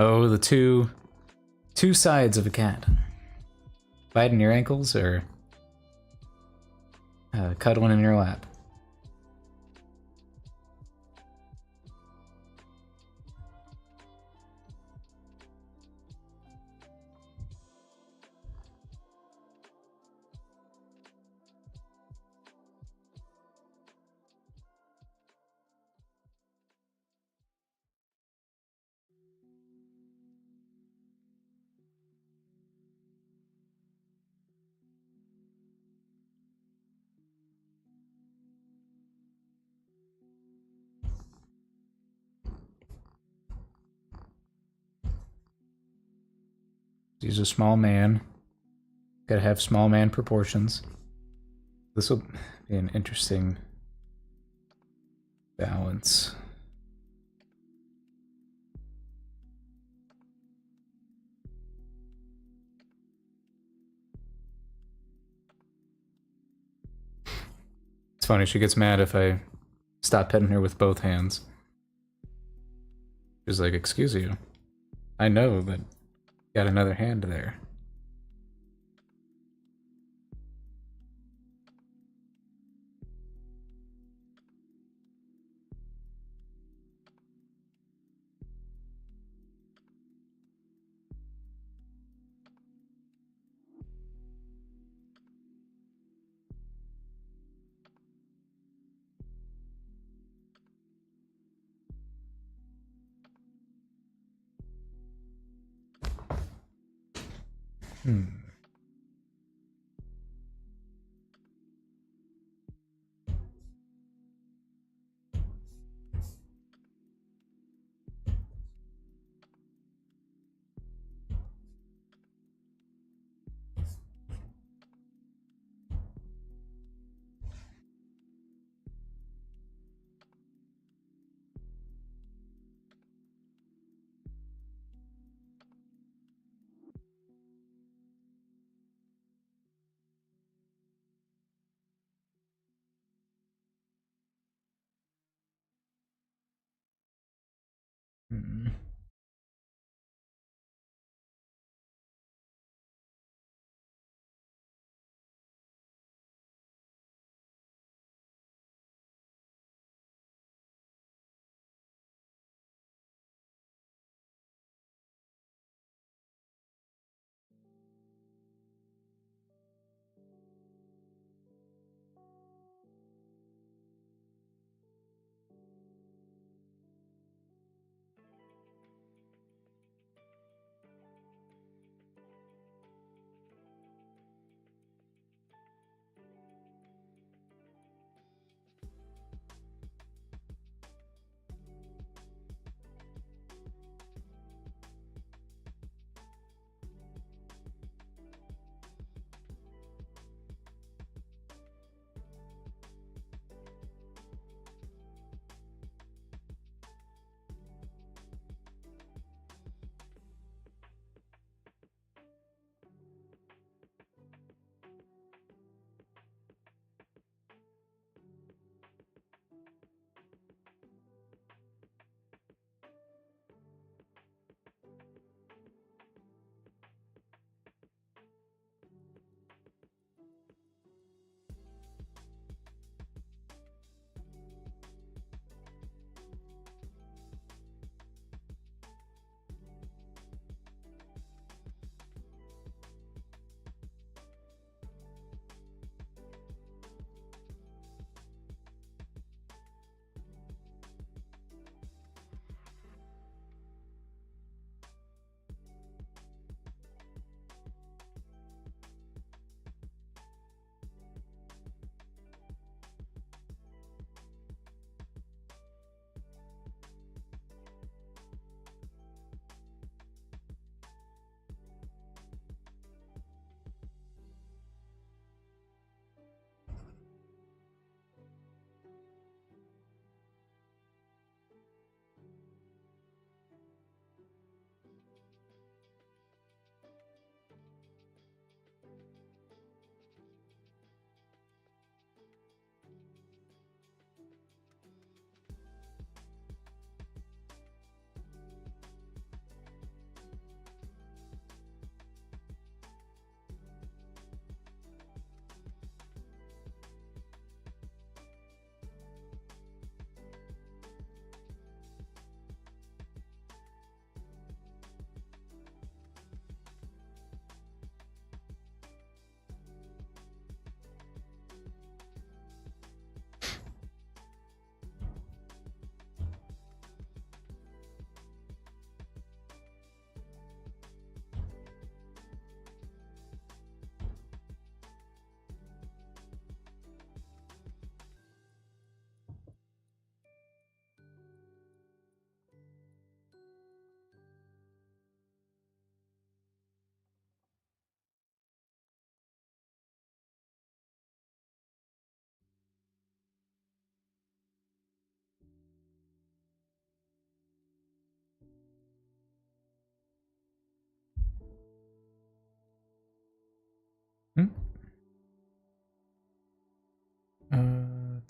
Oh, the two sides of a cat. Biting your ankles or cuddling in your lap. He's a small man. Gotta have small man proportions. This will be an interesting balance. It's funny, she gets mad if I stop petting her with both hands. She's like, excuse you. I know, but got another hand there. Hmm.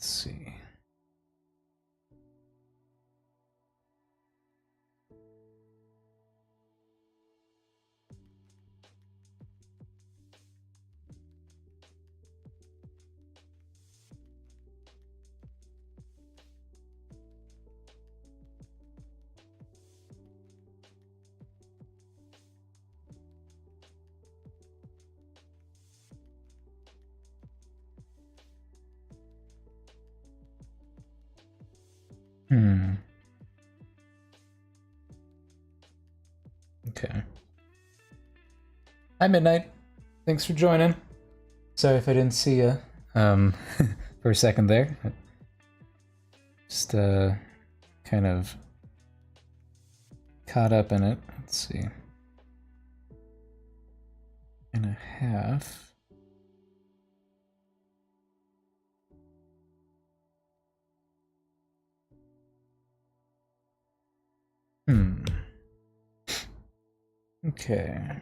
Let's see. Okay. Hi, Midnight. Thanks for joining. Sorry if I didn't see you for a second there. Just kind of caught up in it. Let's see. And a half. Okay.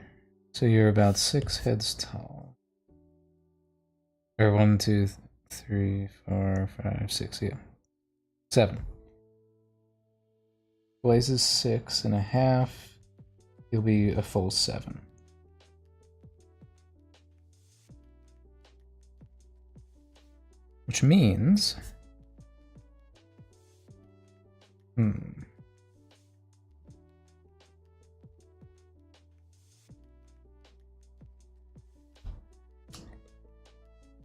So you're about 6 heads tall. Or 1, 2, 3, 4, 5, 6, yeah. 7. Blaze is 6.5. You'll be a full 7. Which means...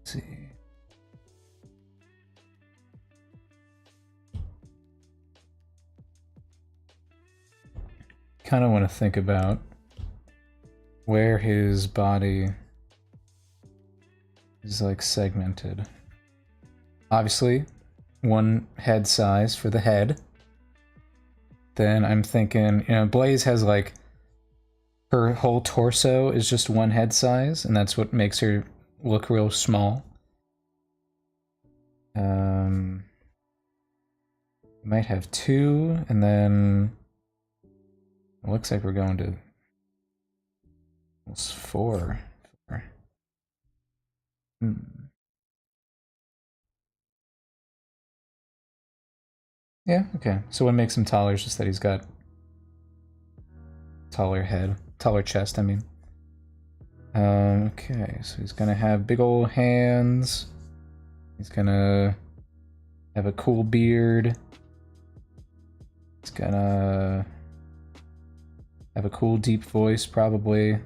see. Kind of want to think about where his body is like segmented. Obviously, 1 head size for the head. Then I'm thinking, you know, Blaze has like her whole torso is just 1 head size, and that's what makes her look real small. Might have 2, and then it looks like we're going to almost 4. Yeah, okay. So what makes him taller is just that he's got taller head, taller chest, I mean. Okay, so he's gonna have big old hands. He's gonna have a cool beard. He's gonna have a cool deep voice, probably.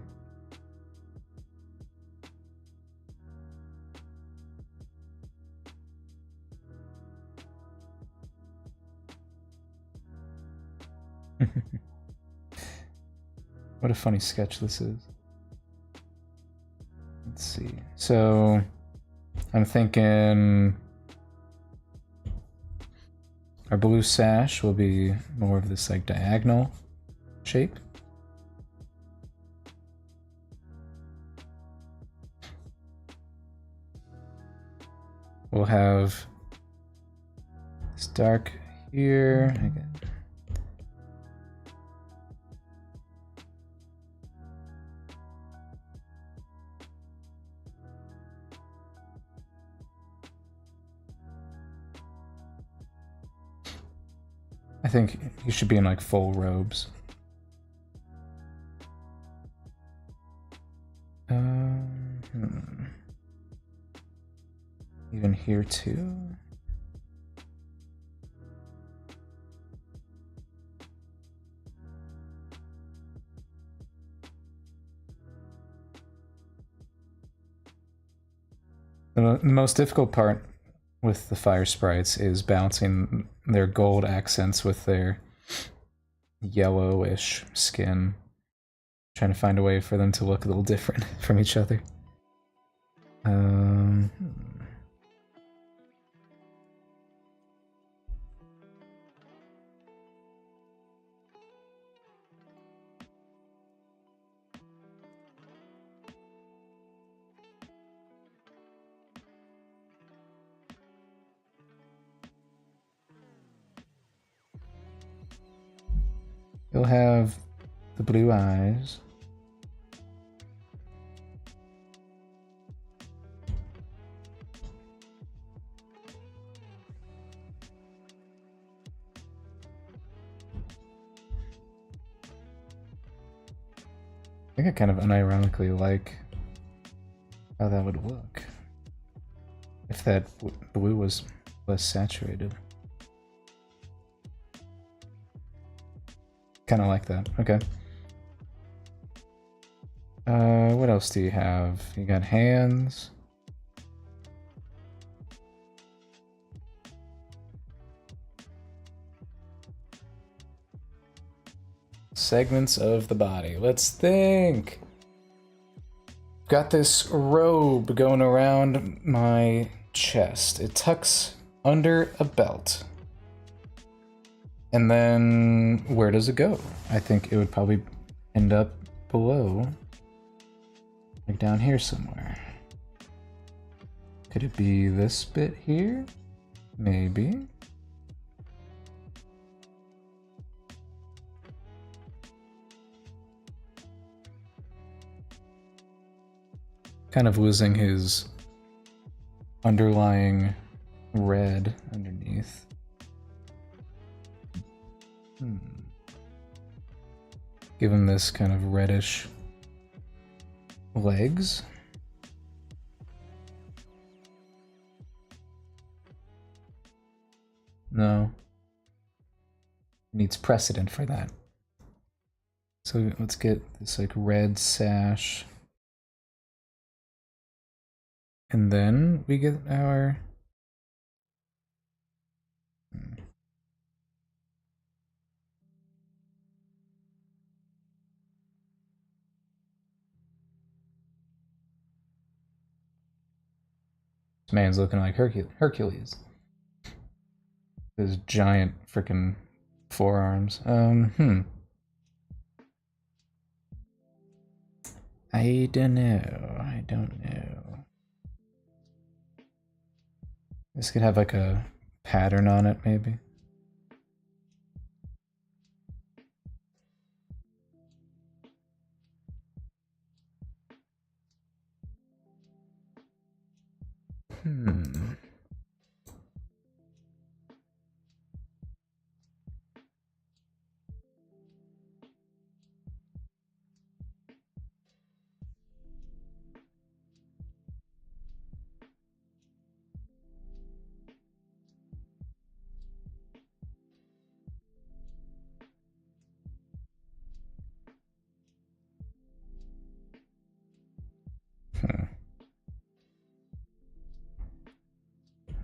What a funny sketch this is. Let's see. So I'm thinking our blue sash will be more of this like diagonal shape. We'll have this dark here. I think you should be in like full robes. Even here too. The most difficult part with the fire sprites is balancing their gold accents with their yellowish skin. Trying to find a way for them to look a little different from each other. He'll have the blue eyes. think I kind of unironically like how that would look if that blue was less saturated. Kind of like that. Okay. What else do you have? You got hands. Segments of the body. Let's think. Got this robe going around my chest. It tucks under a belt. And then where does it go? I think it would probably end up below. Like down here somewhere. Could it be this bit here? Maybe. Kind of losing his underlying red underneath. Give him this kind of reddish legs. No. Needs precedent for that. So let's get this like red sash. And then we get our... This man's looking like Hercules. His giant freaking forearms. I don't know. This could have like a pattern on it, maybe.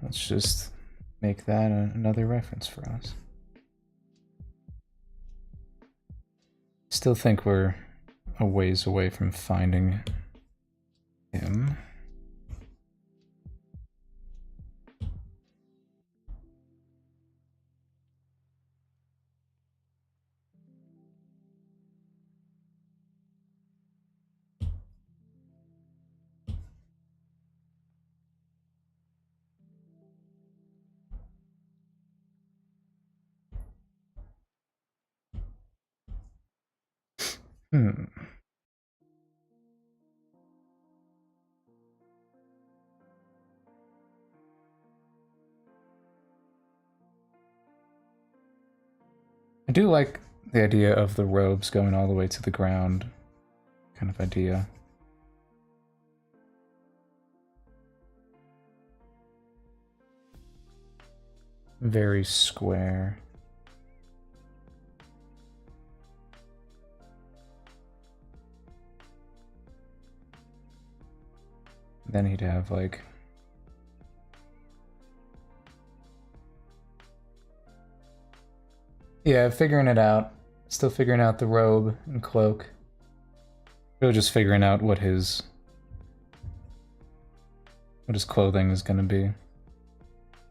Let's just make that another reference for us. Still think we're a ways away from finding him. I do like the idea of the robes going all the way to the ground, kind of idea. Very square. Then he'd have like... Yeah, figuring it out. Still figuring out the robe and cloak. Really just figuring out what his clothing is gonna be.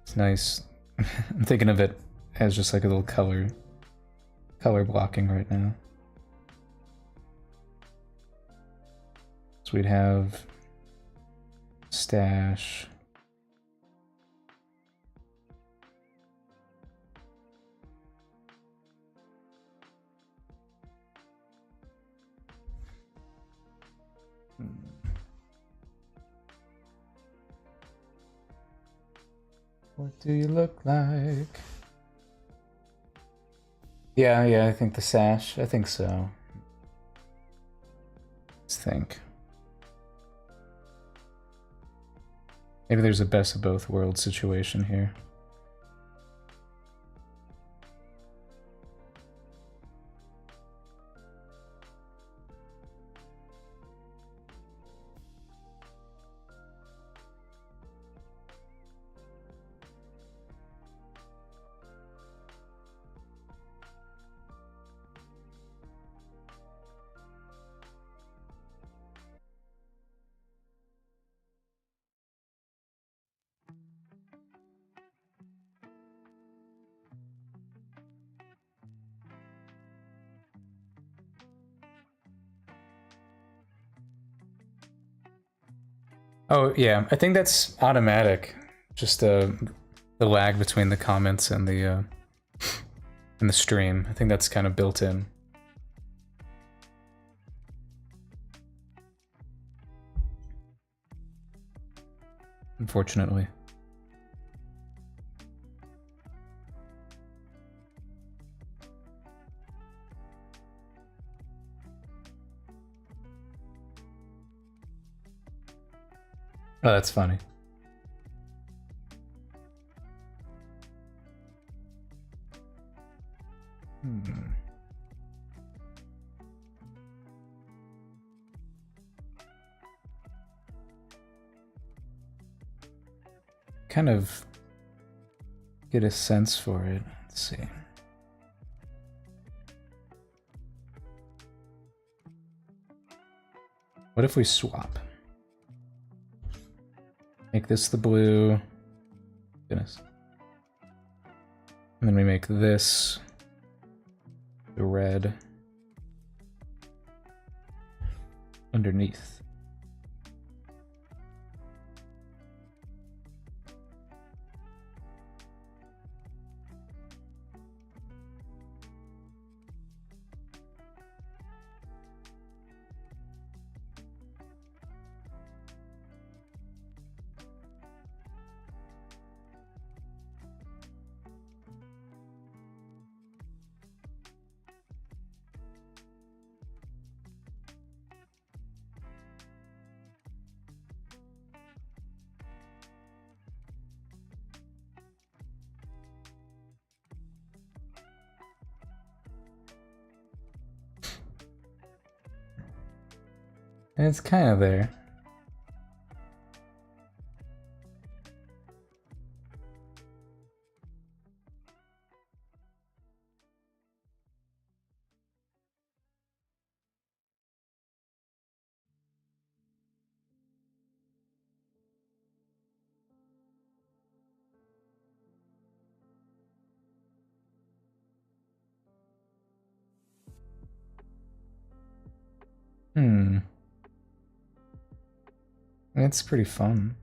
It's nice. I'm thinking of it as just like a little color blocking right now. So we'd have stash. What do you look like? Yeah, I think the sash. I think so. think. Maybe there's a best of both worlds situation here. Oh yeah, I think that's automatic. Just the lag between the comments and the stream. I think that's kind of built in. Unfortunately. Oh, that's funny. Kind of get a sense for it. Let's see. What if we swap? Make this the blue. Goodness. And then we make this the red underneath. And it's kind of there. It's pretty fun.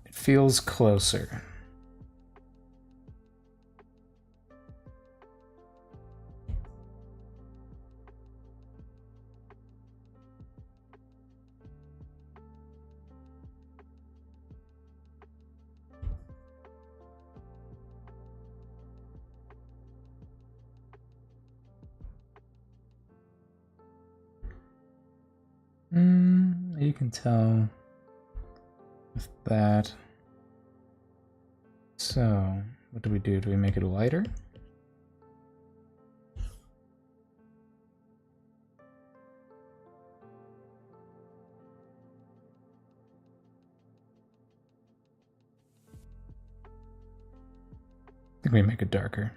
It feels closer. You can tell with that. So, what do we do? Do we make it lighter? I think we make it darker.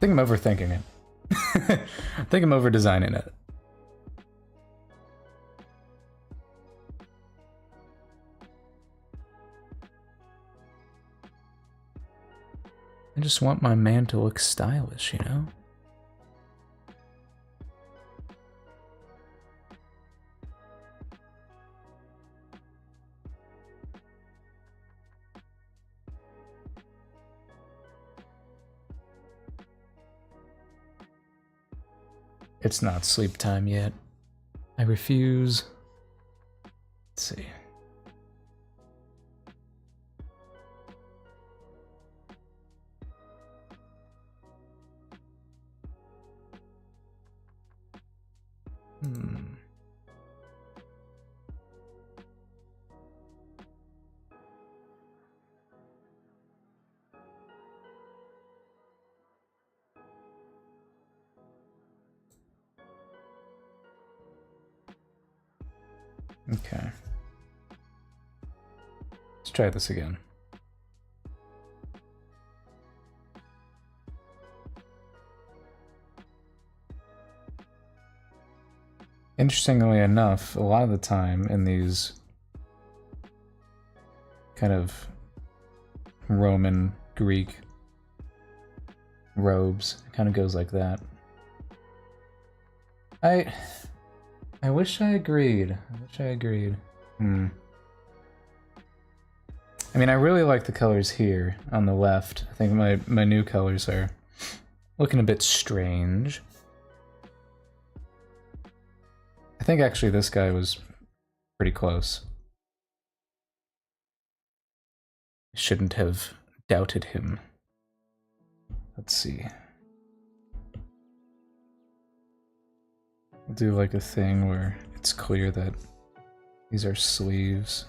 think I'm overthinking it. I think I'm over designing it. I just want my man to look stylish, you know? It's not sleep time yet. I refuse. Let's see. Okay. Let's try this again. Interestingly enough, a lot of the time in these kind of Roman, Greek robes, it kind of goes like that. I wish I agreed. I mean, I really like the colors here on the left. I think my new colors are looking a bit strange. I think actually this guy was pretty close. Shouldn't have doubted him. Let's see. We'll do like a thing where it's clear that these are sleeves.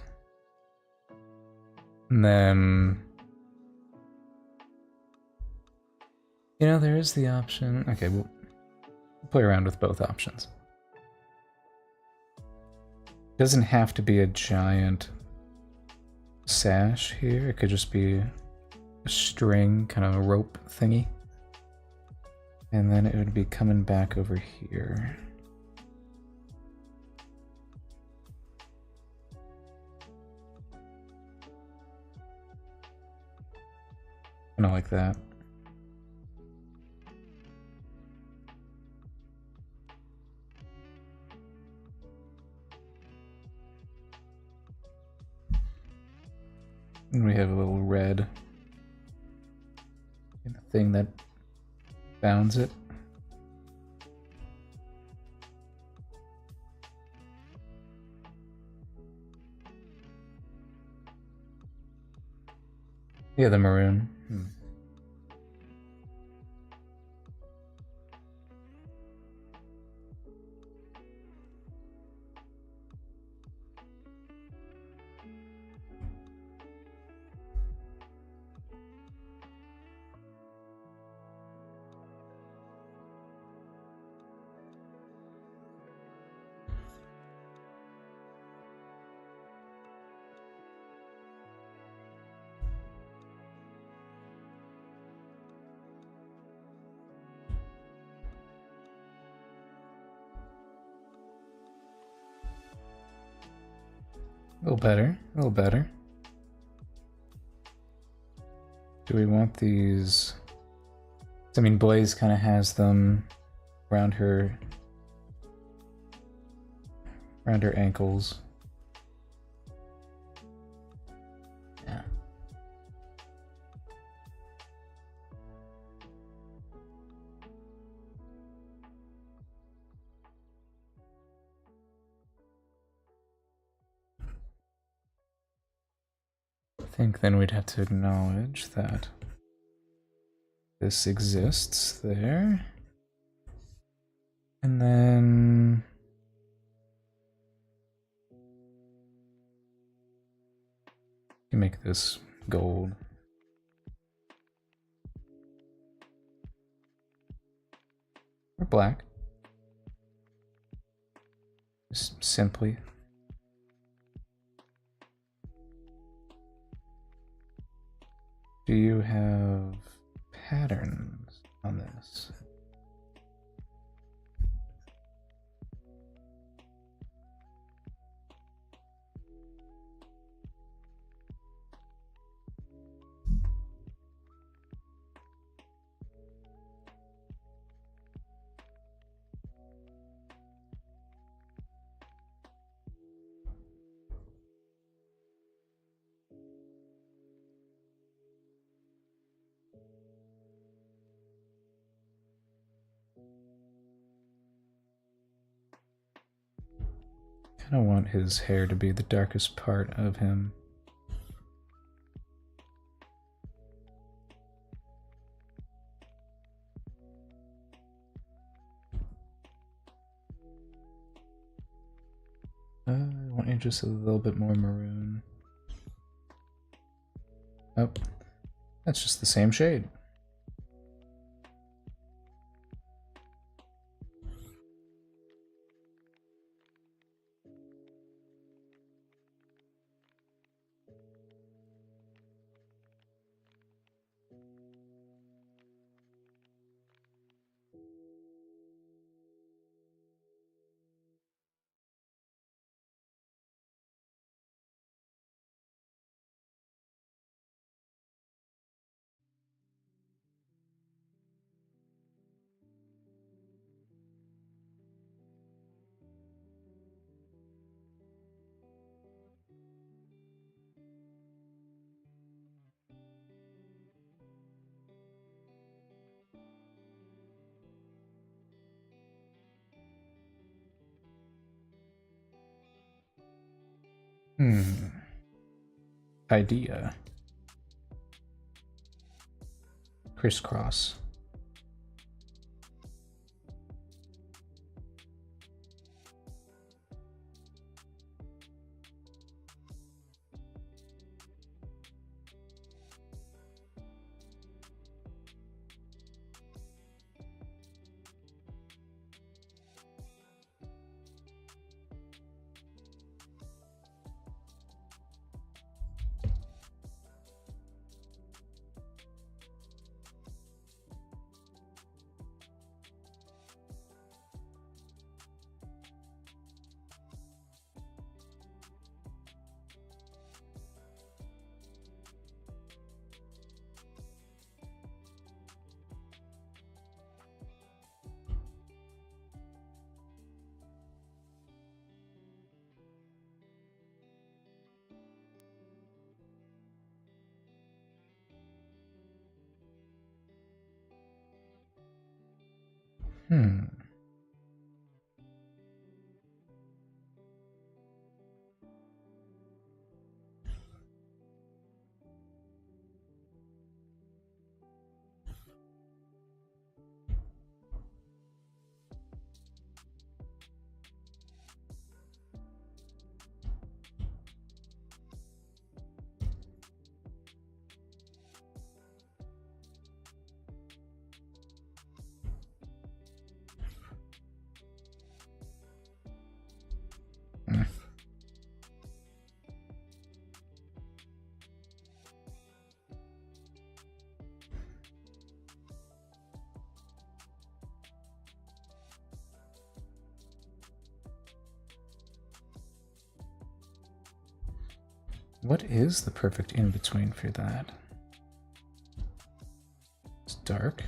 And then, you know, there is the option. Okay, we'll play around with both options. Doesn't have to be a giant sash here. It could just be a string, kind of a rope thingy. And then it would be coming back over here. Kind of like that. And we have a little red thing that bounds it. Yeah, the maroon. A little better, a little better. Do we want these? I mean, Blaze kind of has them around her ankles. Yeah. I think then we'd have to acknowledge that this exists there. And then you make this gold. Or black. Just simply. Do you have patterns on this? kind of want his hair to be the darkest part of him. I want you just a little bit more maroon. Oh, that's just the same shade. Idea. Crisscross. What is the perfect in-between for that? It's dark.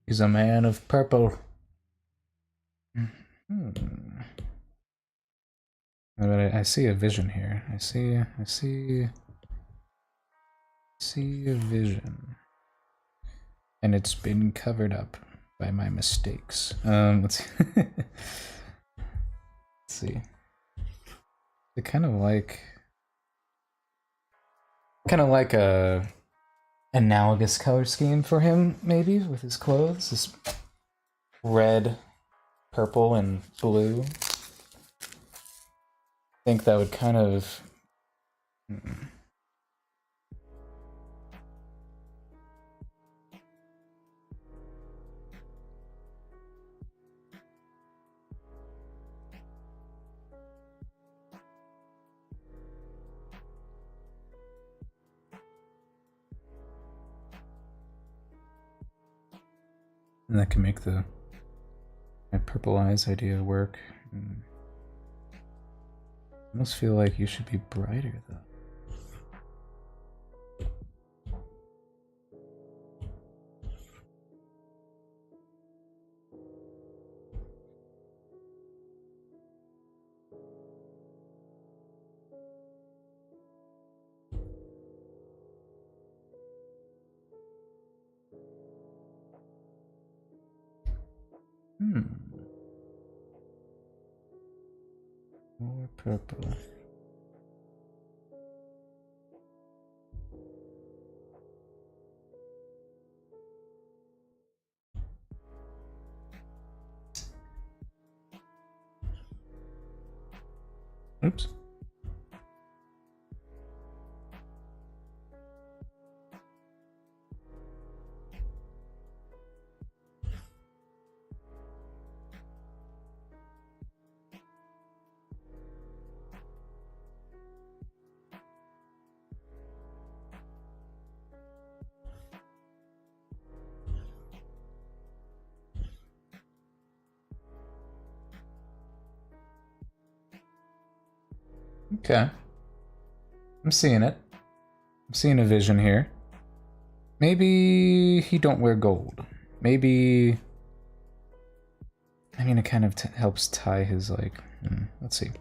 He's a man of purple. But I see a vision here. I see a vision. And it's been covered up by my mistakes. Let's see. They kind of like a analogous color scheme for him, maybe, with his clothes. This red, purple, and blue. I think that would kind of... And that can make my purple eyes idea work. I almost feel like you should be brighter though. More purple. Oops. Okay. I'm seeing it. I'm seeing a vision here. Maybe he don't wear gold. Maybe... I mean, it kind of helps tie his, like... let's see.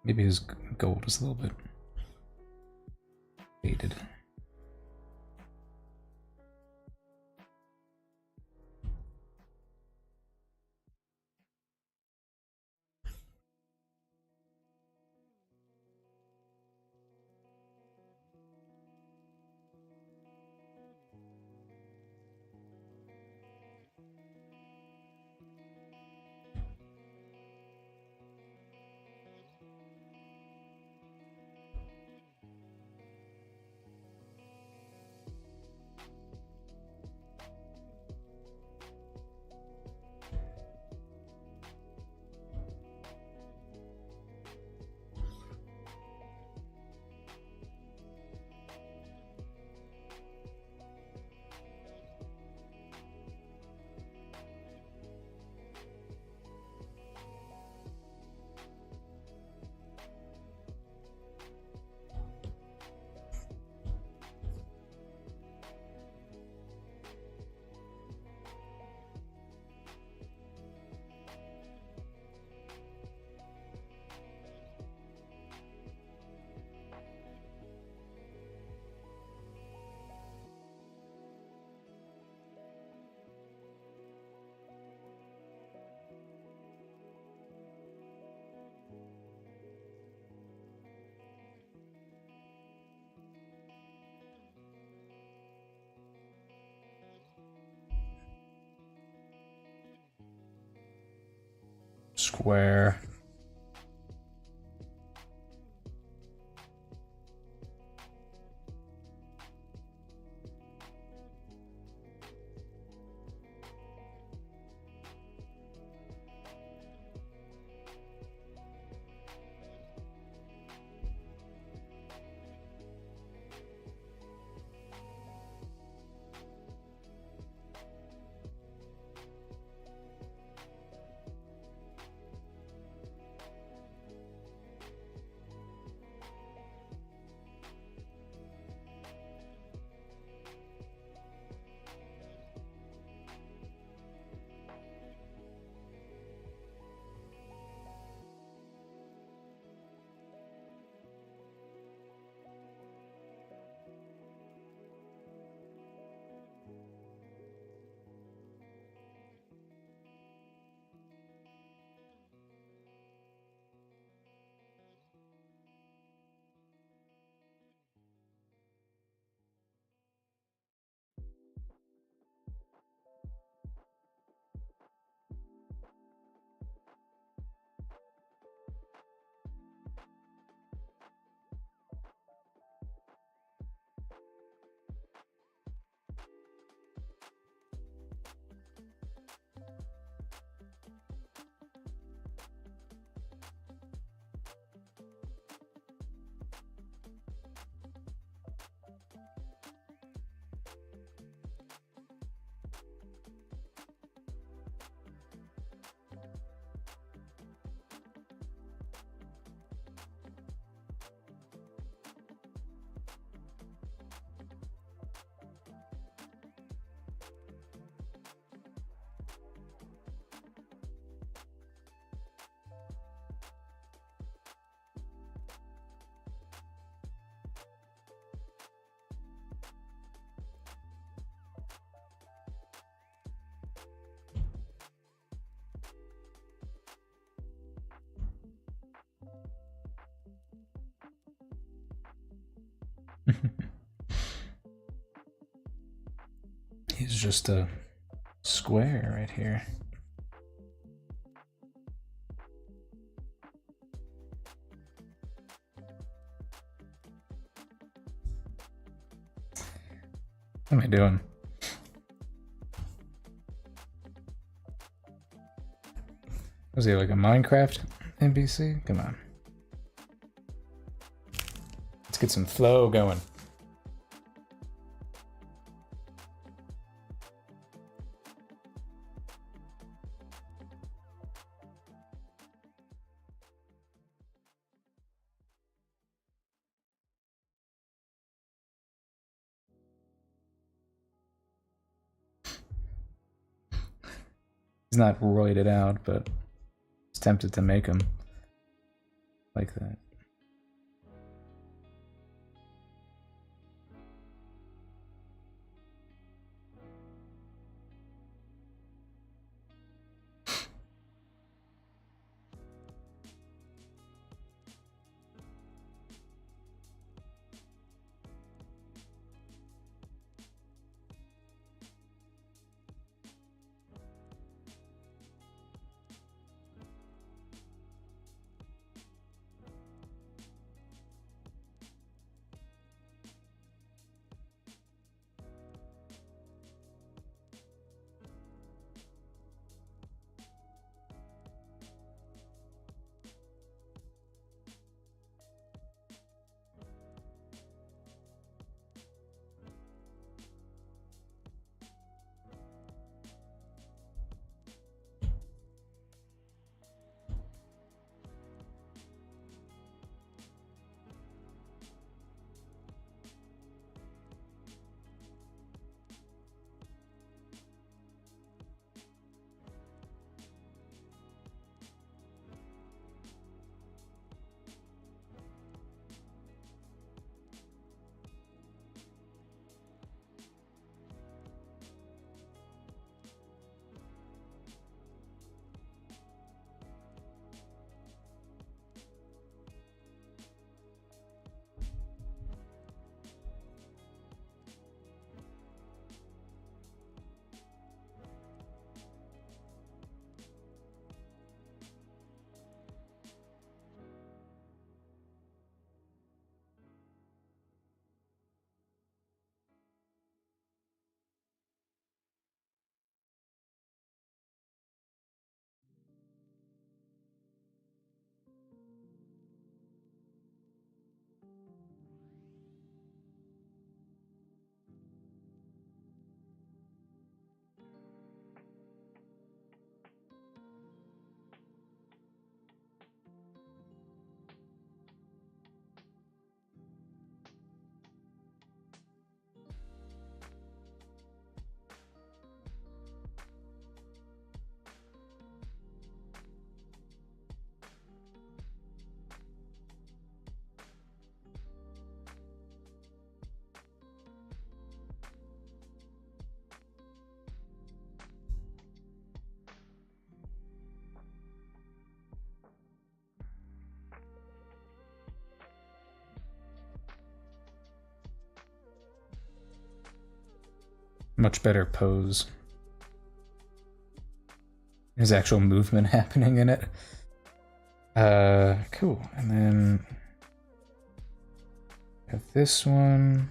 Maybe his gold is a little bit faded. Square. He's just a square right here. What am I doing? Was he like a Minecraft NPC? Come on. Let's get some flow going. He's not roided out, but it's tempted to make him like that. Much better pose. There's actual movement happening in it. Cool. And then have this one.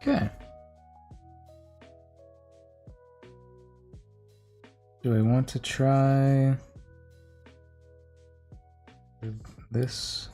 Okay. Do I want to try this?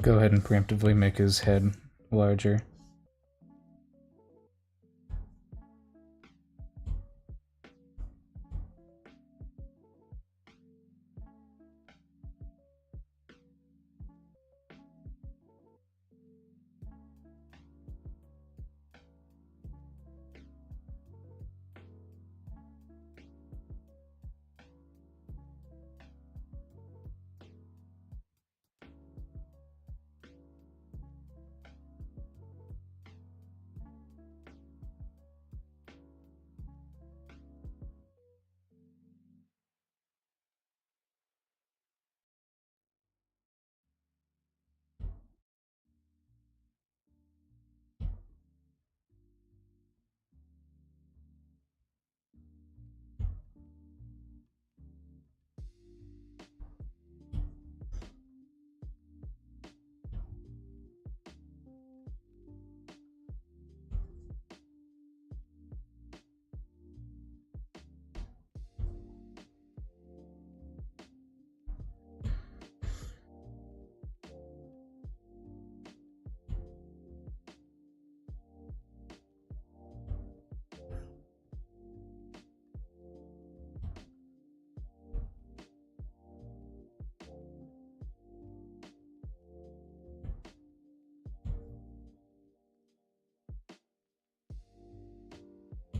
Go ahead and preemptively make his head larger.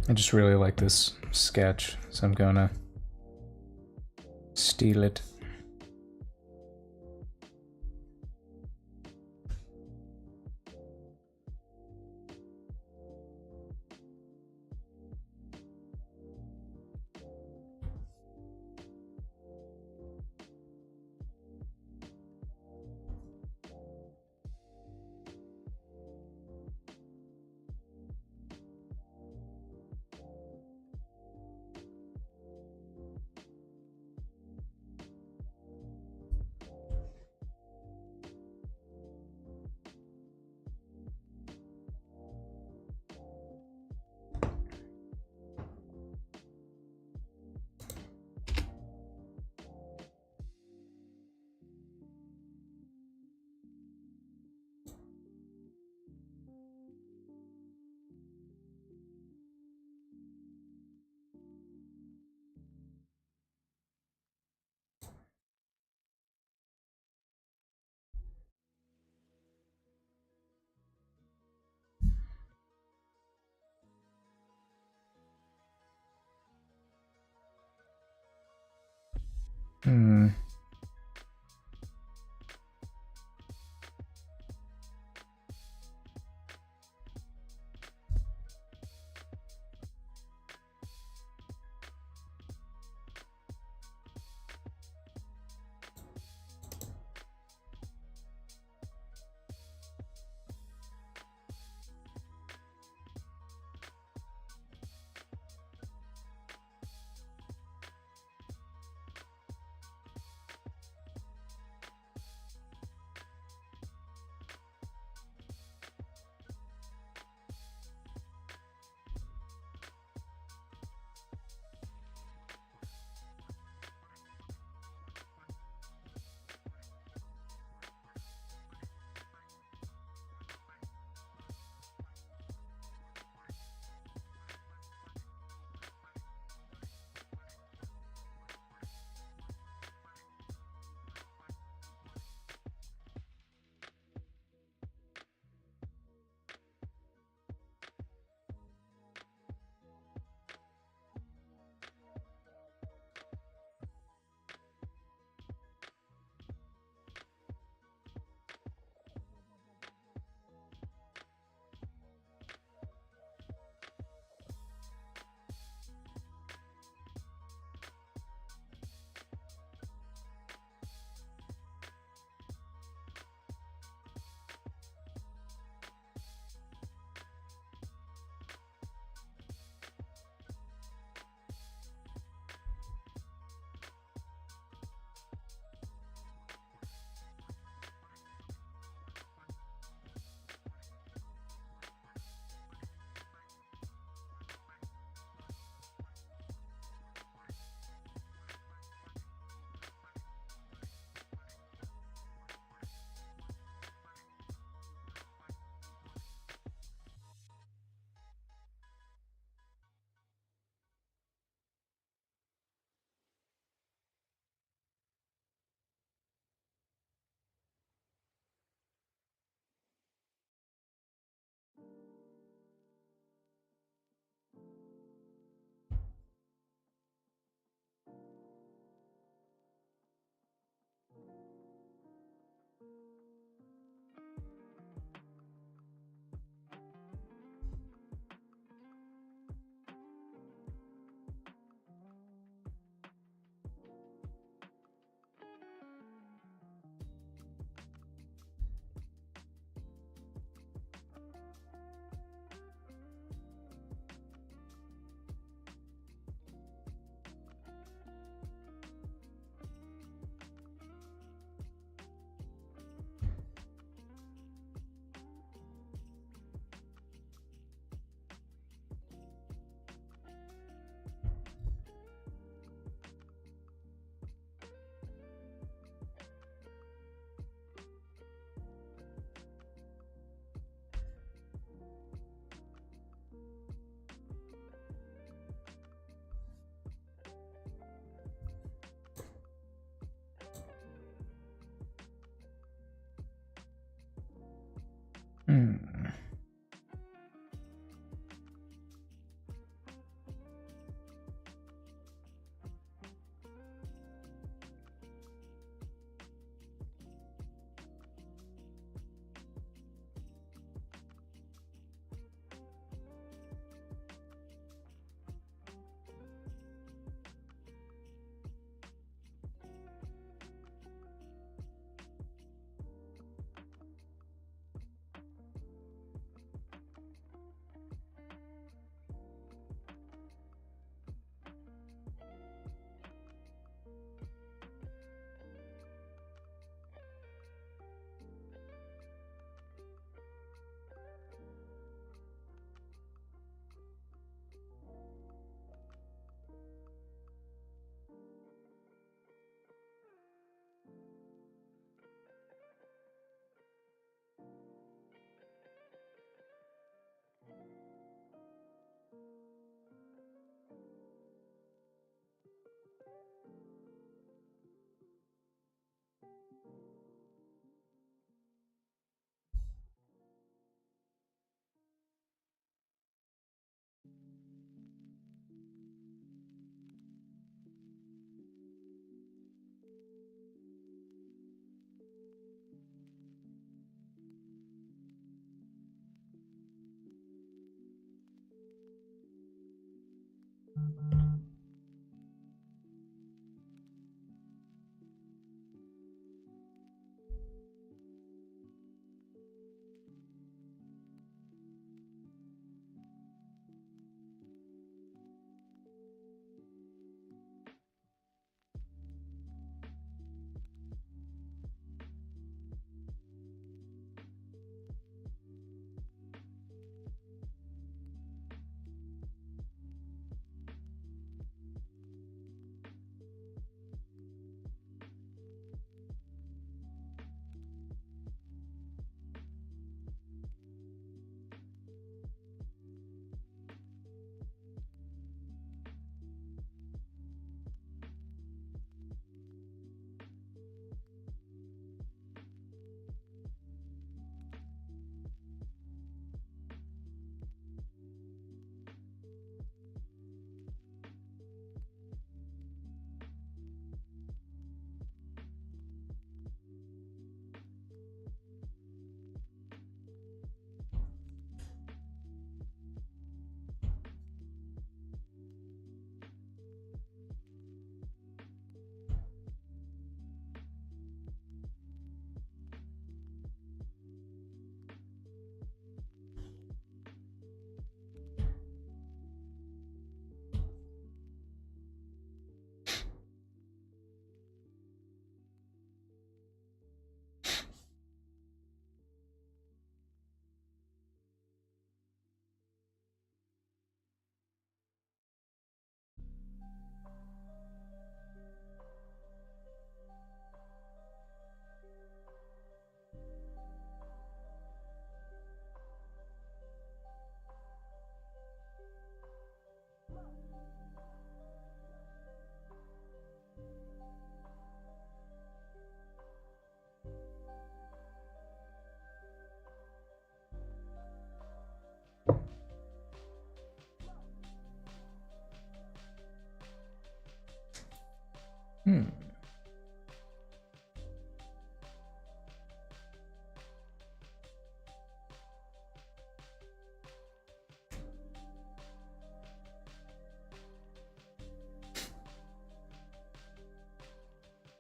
I just really like this sketch, so I'm gonna steal it.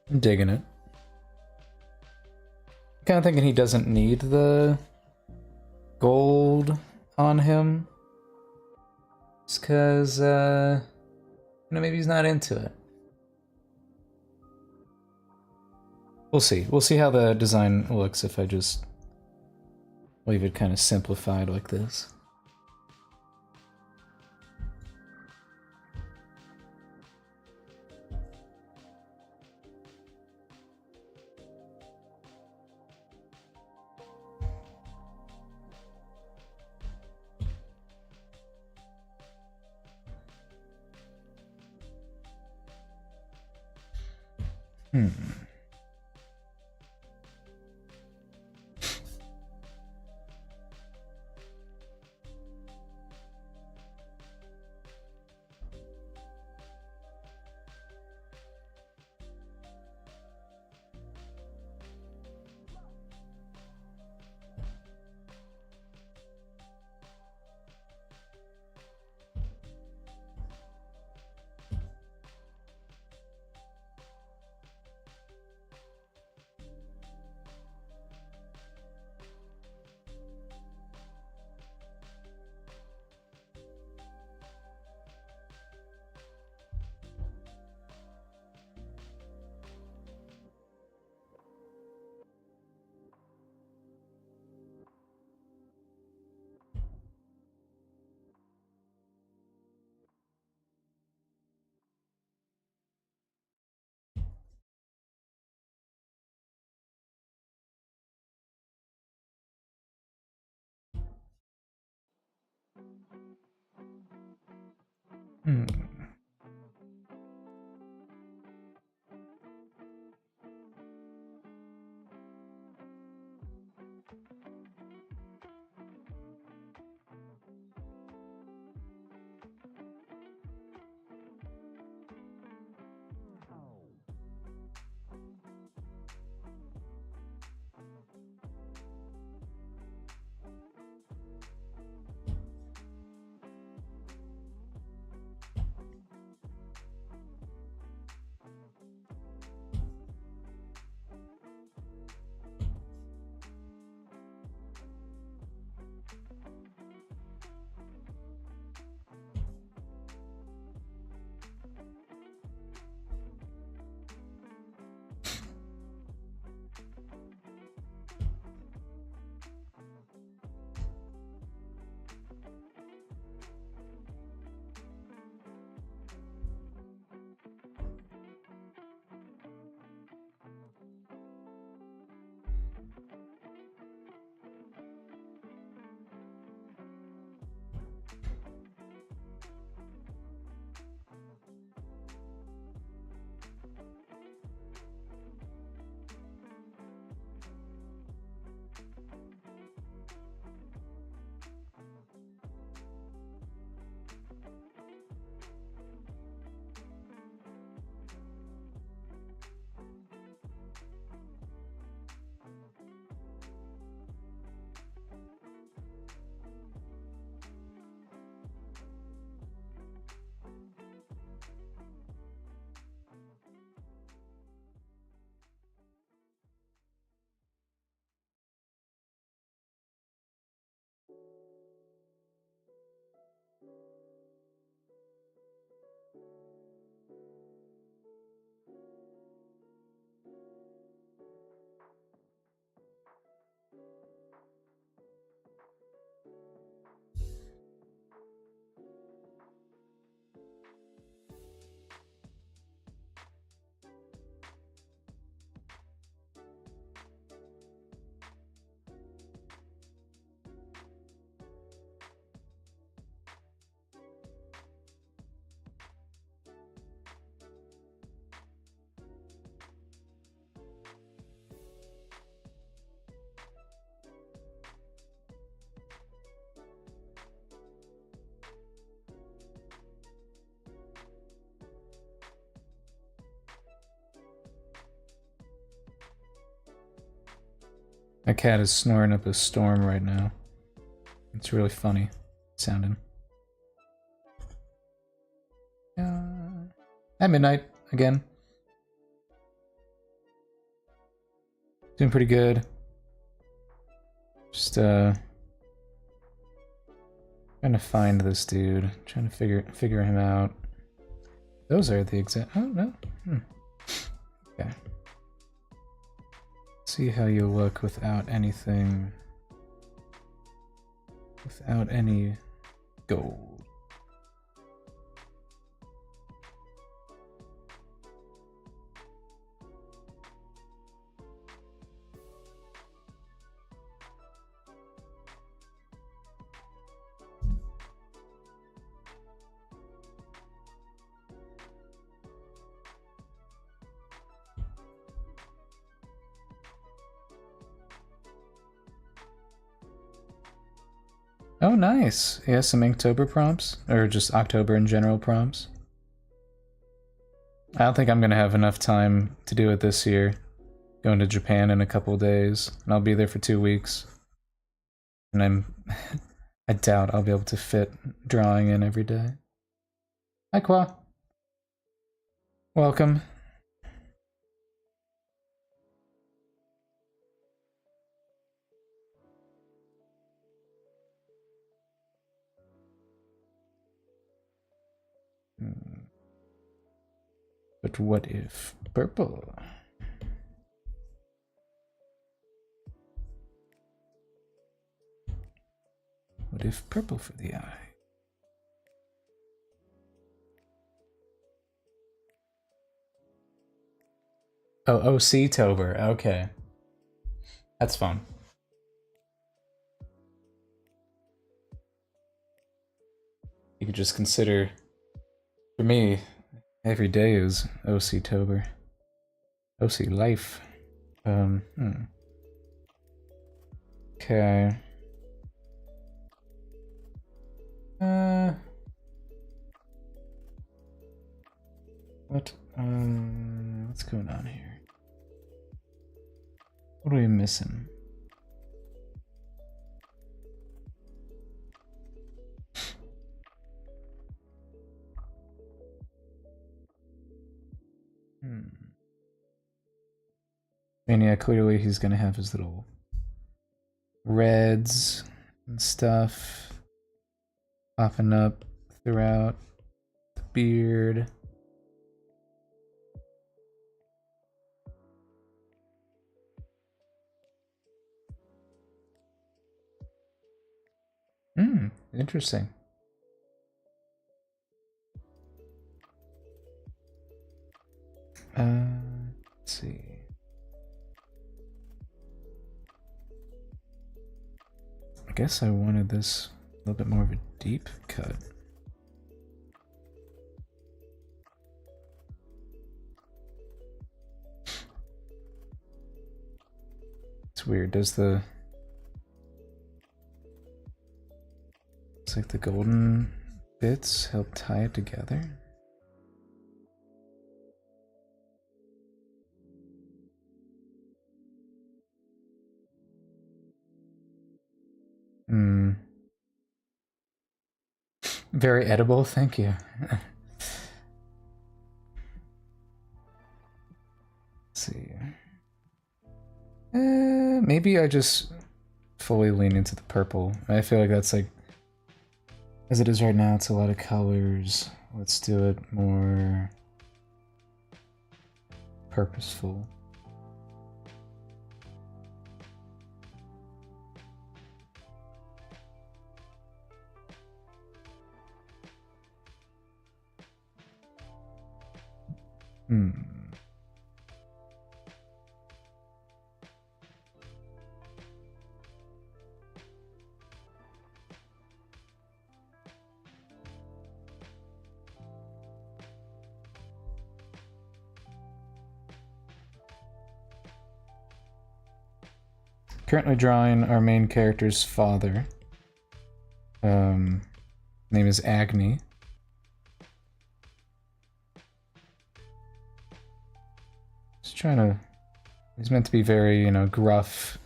I'm digging it. Kind of thinking he doesn't need the gold on him. Just because, maybe he's not into it. We'll see. We'll see how the design looks if I just leave it kind of simplified like this. My cat is snoring up a storm right now. It's really funny sounding. At midnight again. Doing pretty good. Just trying to find this dude. Trying to figure him out. Those are the exact. Oh no. Okay. See how you look without anything. Without any gold. Oh, nice. Yeah, some Inktober prompts? Or just October in general prompts? I don't think I'm gonna have enough time to do it this year. Going to Japan in a couple days, and I'll be there for 2 weeks. And I doubt I'll be able to fit drawing in every day. Hi, Kwa. Welcome. But what if purple? What if purple for the eye? Oh, OC-tober. Okay. That's fun. You could just consider, for me, every day is OC-tober. OC life. Okay. What's going on here? What are we missing? And yeah, clearly he's gonna have his little reds and stuff popping up throughout the beard. Interesting. Let's see. I guess I wanted this a little bit more of a deep cut. It's weird. Does the... It's like the golden bits help tie it together? Very edible, thank you. Let's see. Maybe I just fully lean into the purple. I feel like that's like, as it is right now, it's a lot of colors. Let's do it more purposeful. Currently drawing our main character's father. Name is Agni. Just trying to... He's meant to be very, you know, gruff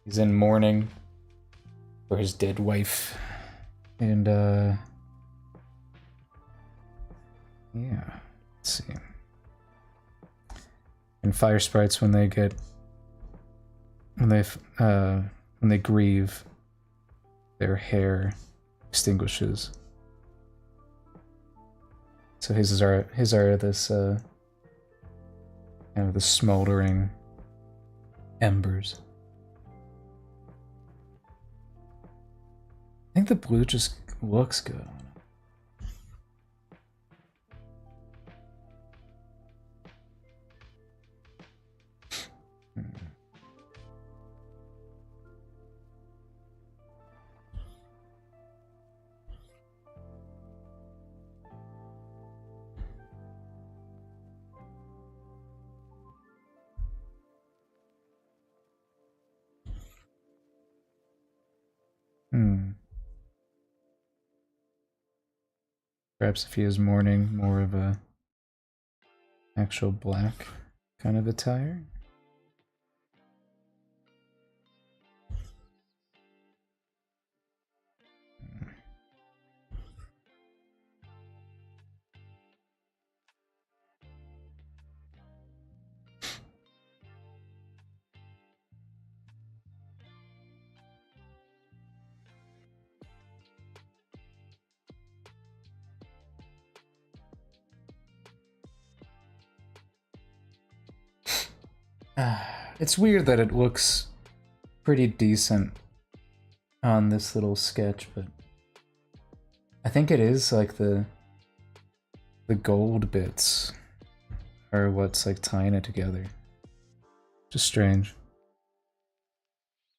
He's in mourning for his dead wife. And, yeah. Let's see. And fire sprites, when they grieve, their hair extinguishes. So his are this kind of the smoldering embers. I think the blue just looks good. Perhaps if he is mourning, more of a actual black kind of attire. It's weird that it looks pretty decent on this little sketch, but I think it is like the gold bits are what's like tying it together. Just strange.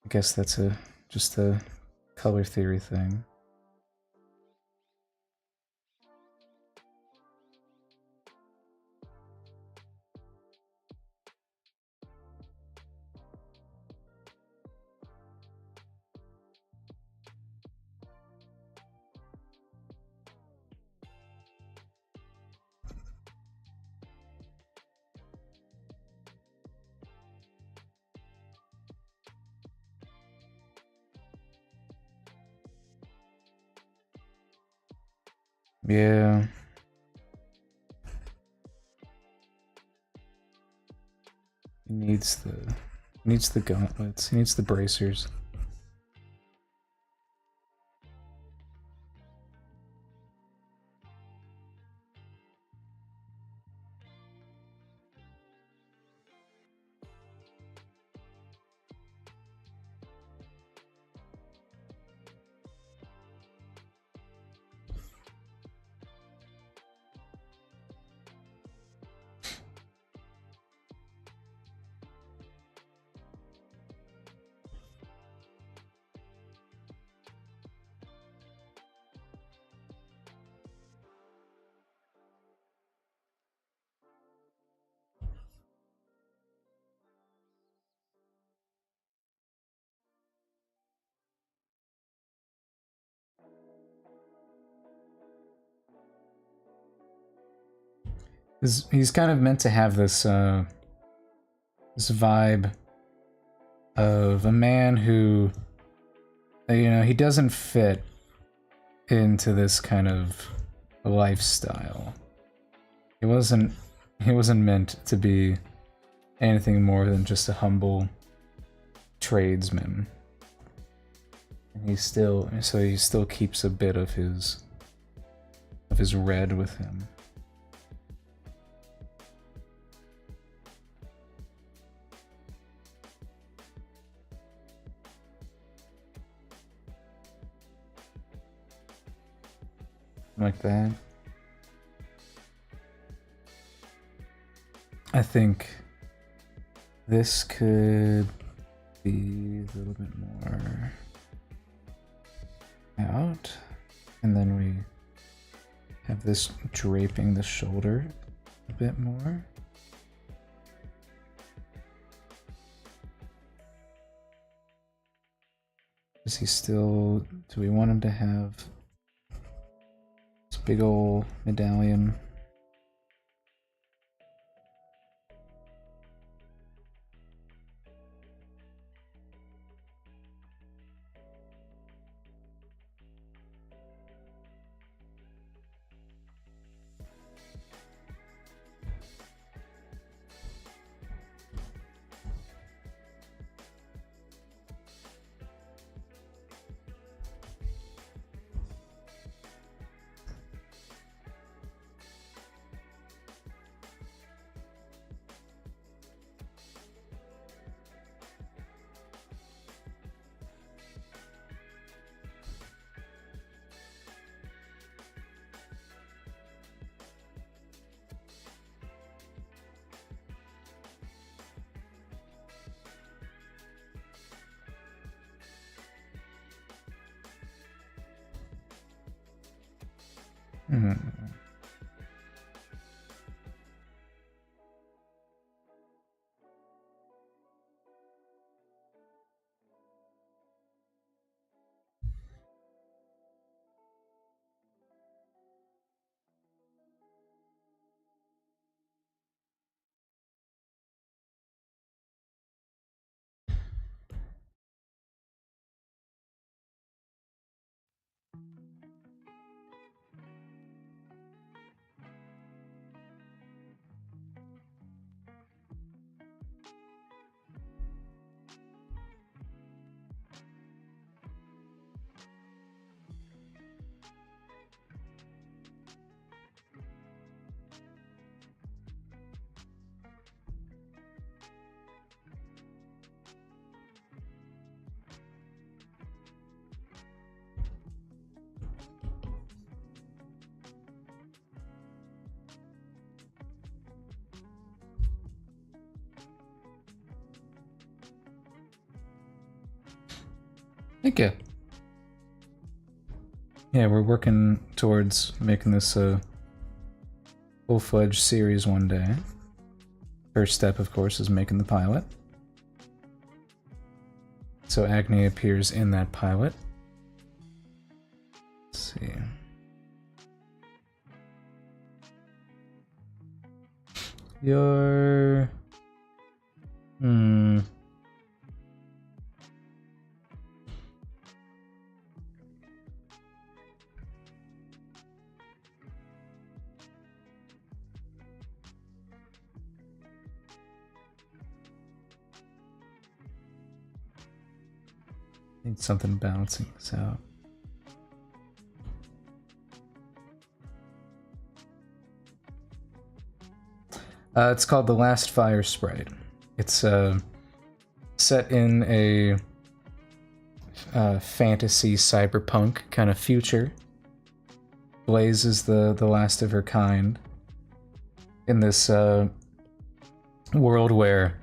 I guess that's just a color theory thing. Yeah. He needs the gauntlets. He needs the bracers. He's kind of meant to have this this vibe of a man who, you know, he doesn't fit into this kind of lifestyle. He wasn't meant to be anything more than just a humble tradesman. And he still keeps a bit of his red with him. Like that. I think this could be a little bit more out, and then we have this draping the shoulder a bit more. Is he still, do we want him to have this big old medallion? Thank you. Yeah, we're working towards making this a full-fledged series one day. First step, of course, is making the pilot. So Agni appears in that pilot. Let's see. Your... Need something balancing this out. It's called The Last Fire Sprite. It's set in a fantasy cyberpunk kind of future. Blaze is the last of her kind in this world where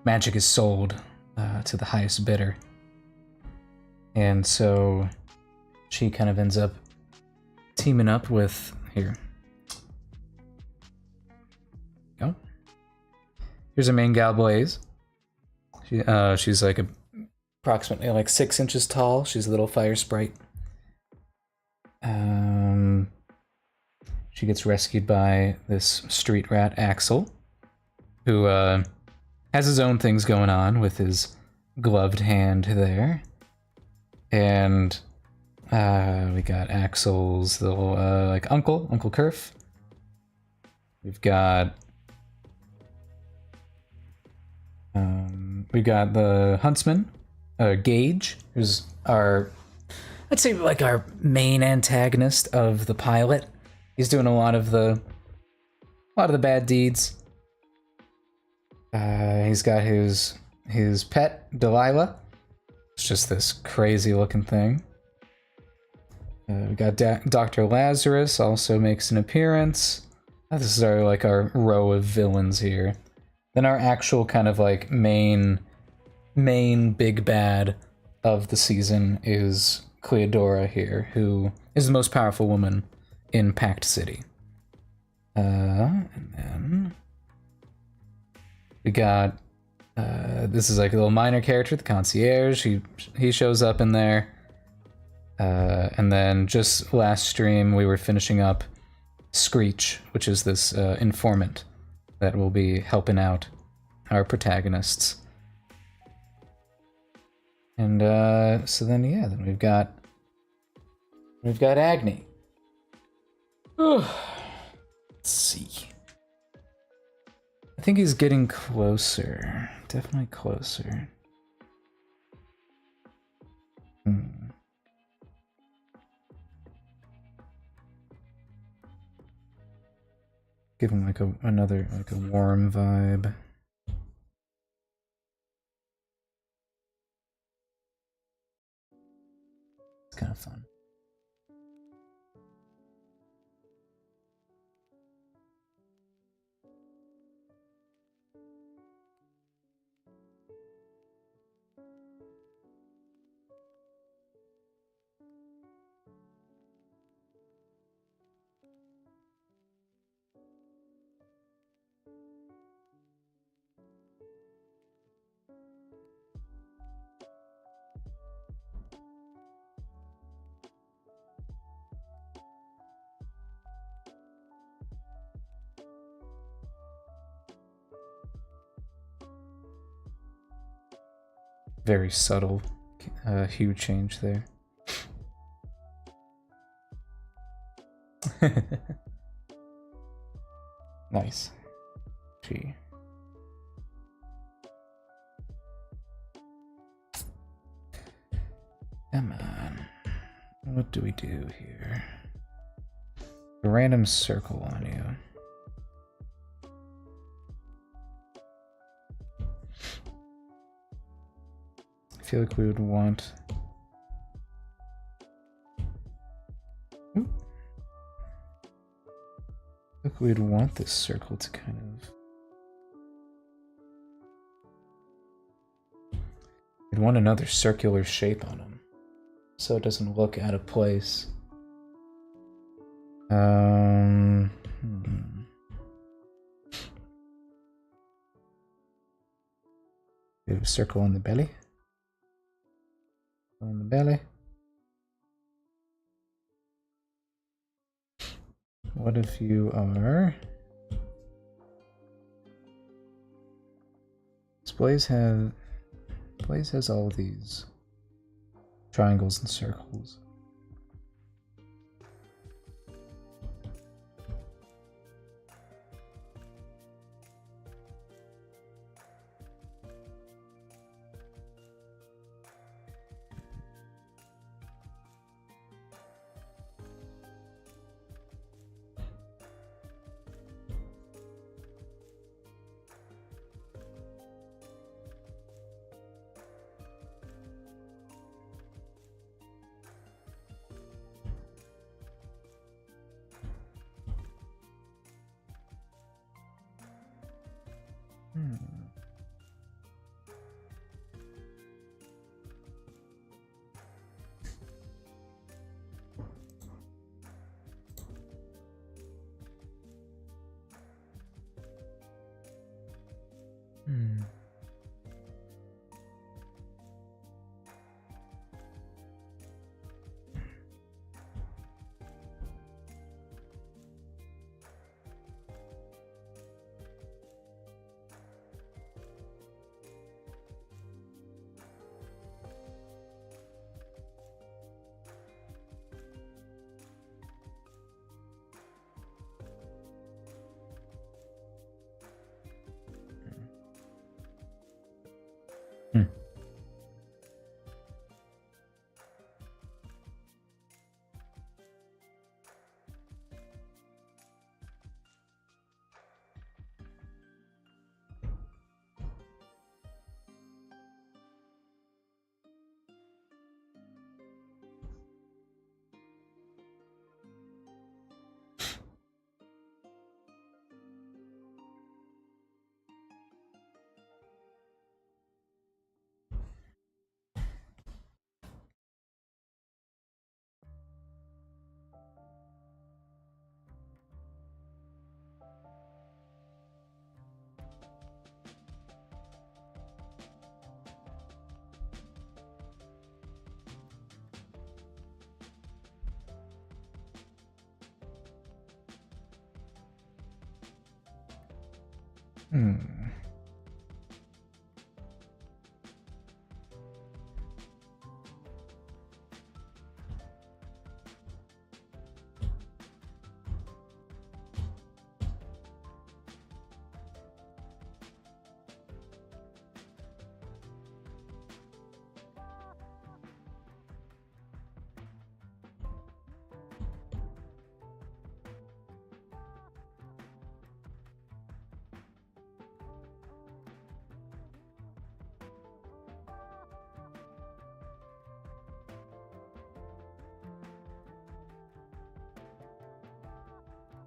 magic is sold to the highest bidder. And so she kind of ends up teaming up with... Here. Go. Here's our main gal, Blaze. She's like approximately like 6 inches tall. She's a little fire sprite. She gets rescued by this street rat, Axel, who has his own things going on with his gloved hand there. And we got Axel's little like Uncle Kerf. We've got the huntsman, Gage, who's I'd say like our main antagonist of the pilot. He's doing a lot of the bad deeds. He's got his pet, Delilah. It's just this crazy looking thing. We got Dr. Lazarus also makes an appearance. This is our row of villains here. Then our actual kind of like main big bad of the season is Cleodora here, who is the most powerful woman in Pact City. And then we got this is like a little minor character, the concierge. He shows up in there. And then just last stream we were finishing up Screech, which is this informant that will be helping out our protagonists. And so then then we've got Agni. Let's see. I think he's getting closer. Definitely closer. Give him another warm vibe. It's kind of fun. very subtle hue change there. Nice. Gee. Come on. What do we do here? A random circle on you. I feel like we would want... Oop. I think we'd want this circle to kind of... We'd want another circular shape on him, so it doesn't look out of place. We have a circle on the belly. On the belly. What if you are... Blaze has all these triangles and circles.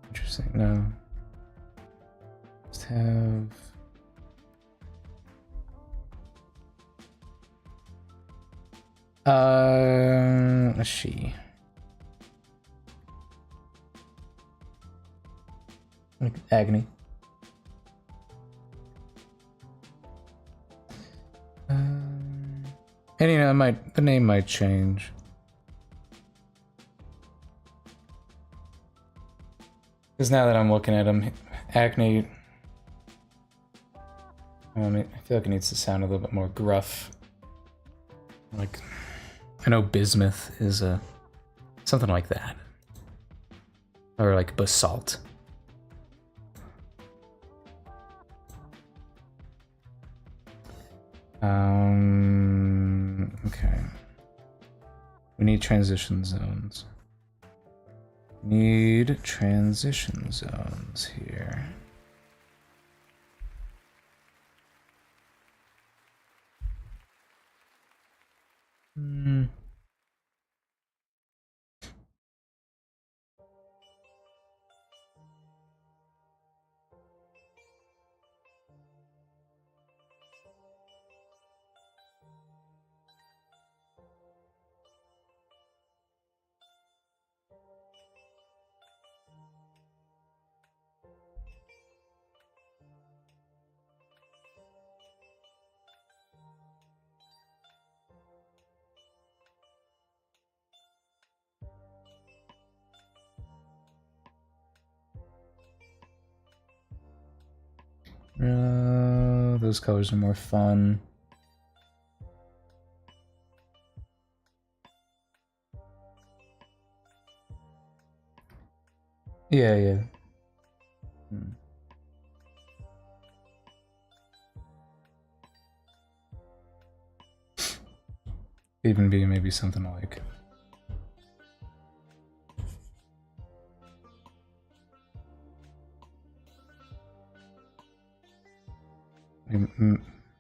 Interesting. No. Just have... a she. Like Agni. And you know, the name might change. Because now that I'm looking at him, Acne, I feel like it needs to sound a little bit more gruff. Like, I know bismuth is a something like that, or like basalt. Okay. We need transition zones. Need transition zones here. Hmm. Those colors are more fun. Yeah, yeah. Even be maybe something like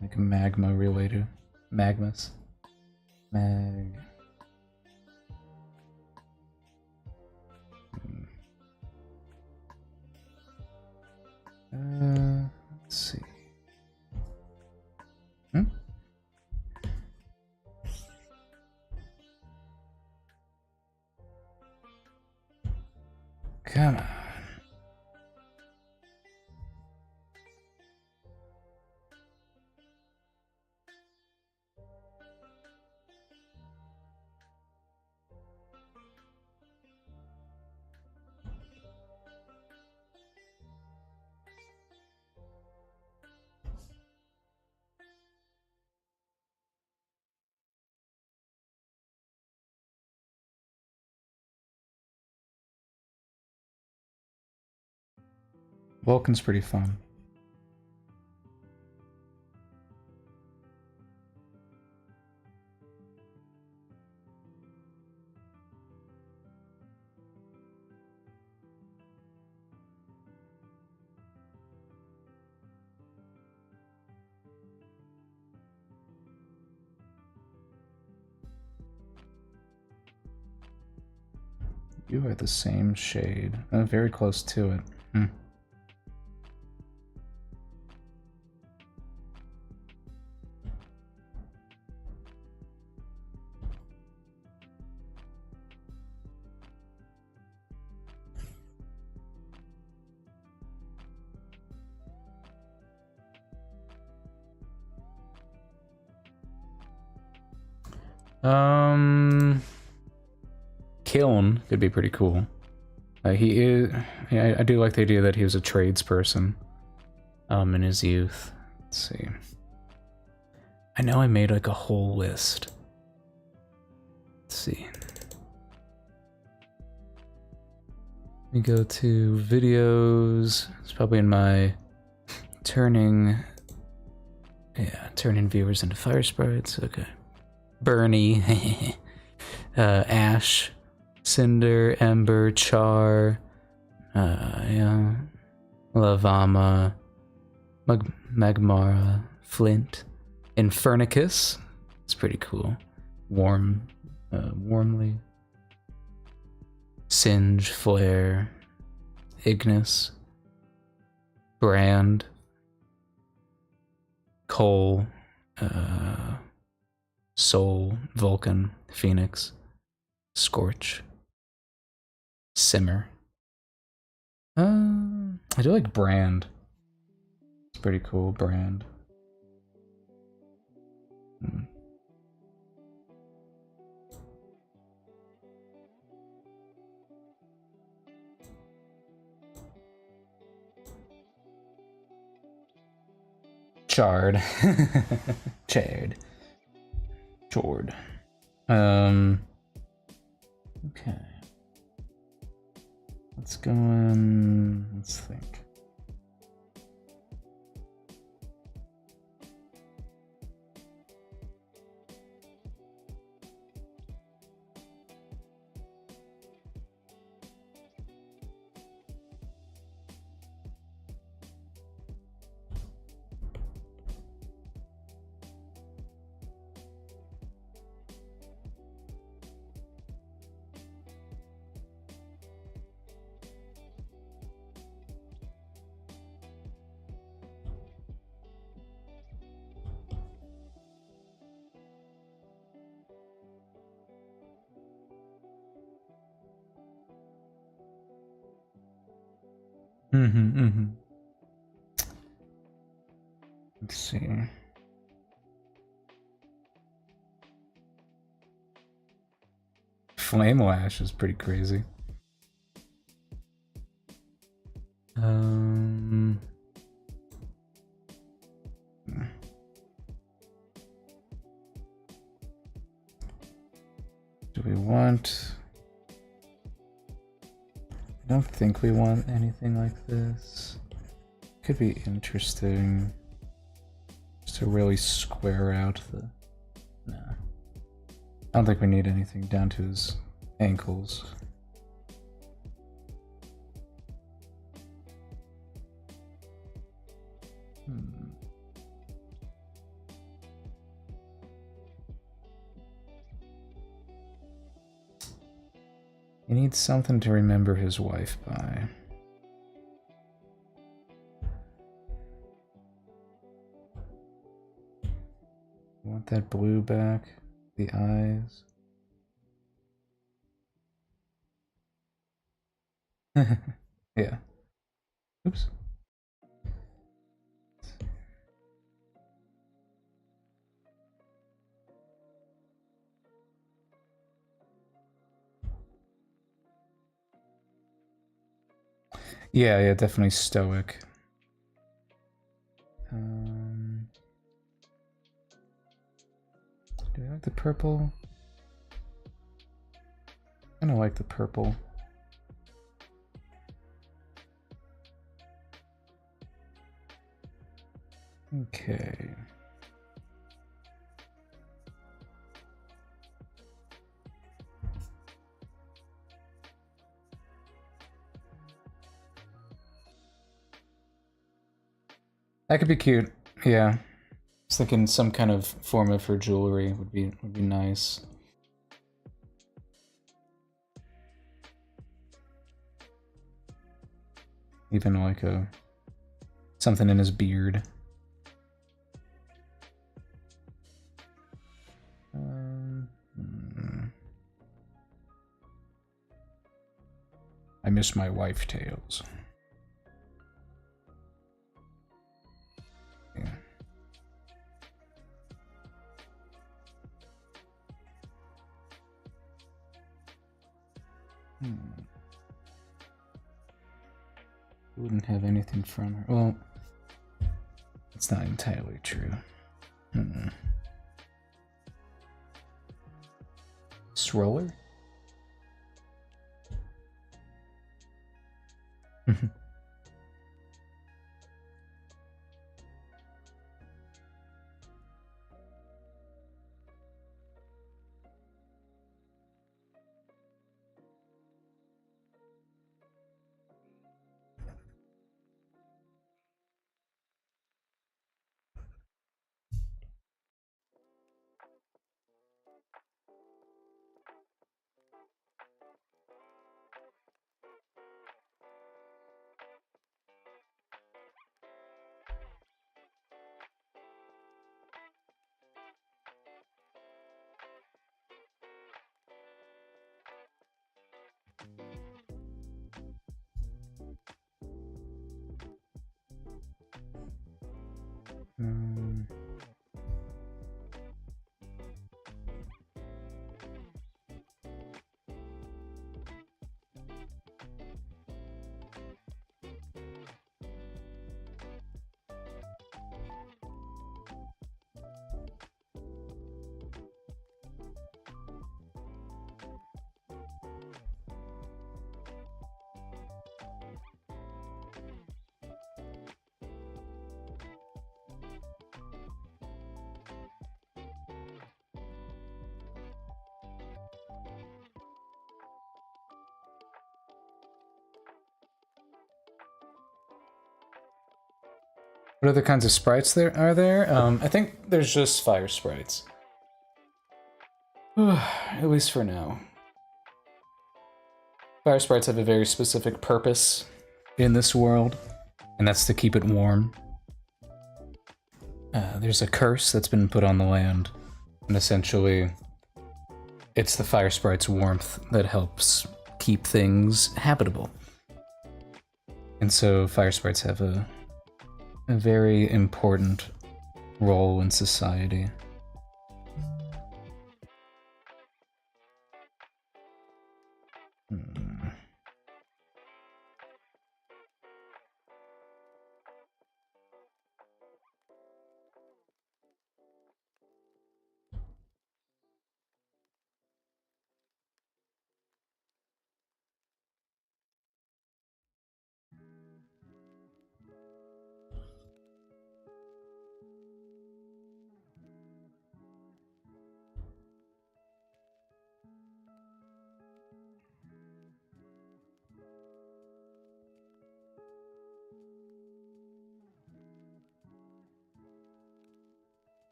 like a magma related magmas. Mag. Let's see. Come on. Vulcan's pretty fun. You are the same shade. Very close to it. Kiln could be pretty cool. He is. Yeah, I do like the idea that he was a tradesperson. In his youth. Let's see. I know I made like a whole list. Let's see. Let me go to videos. It's probably in my turning viewers into fire sprites. Okay. Bernie. Ash. Cinder, Ember, Char. Yeah. Lavama. Magmara. Flint. Infernicus. It's pretty cool. Warmly. Singe, Flare, Ignis, Brand, Cole, Soul, Vulcan, Phoenix, Scorch, Simmer. I do like Brand. It's pretty cool, Brand. Chard. Chard. Jord. Okay. Let's go in. Let's think. Let's see. Flame Lash is pretty crazy. Do we want... I don't think we want anything like this. Could be interesting. Just to really square out the... Nah. I don't think we need anything down to his ankles. He needs something to remember his wife by. Want that blue back? The eyes? Yeah. Oops. Yeah, definitely stoic. Do I like the purple? I kind of like the purple. Okay. That could be cute. Yeah. I was thinking some kind of form of her jewelry would be nice. Even like a something in his beard. I miss my wife tales. Yeah. Wouldn't have anything from her. Well, it's not entirely true. Stroller? What other kinds of sprites there are there? I think there's just fire sprites. At least for now. Fire sprites have a very specific purpose in this world, and that's to keep it warm. There's a curse that's been put on the land, and essentially it's the fire sprite's warmth that helps keep things habitable. And so fire sprites have a very important role in society.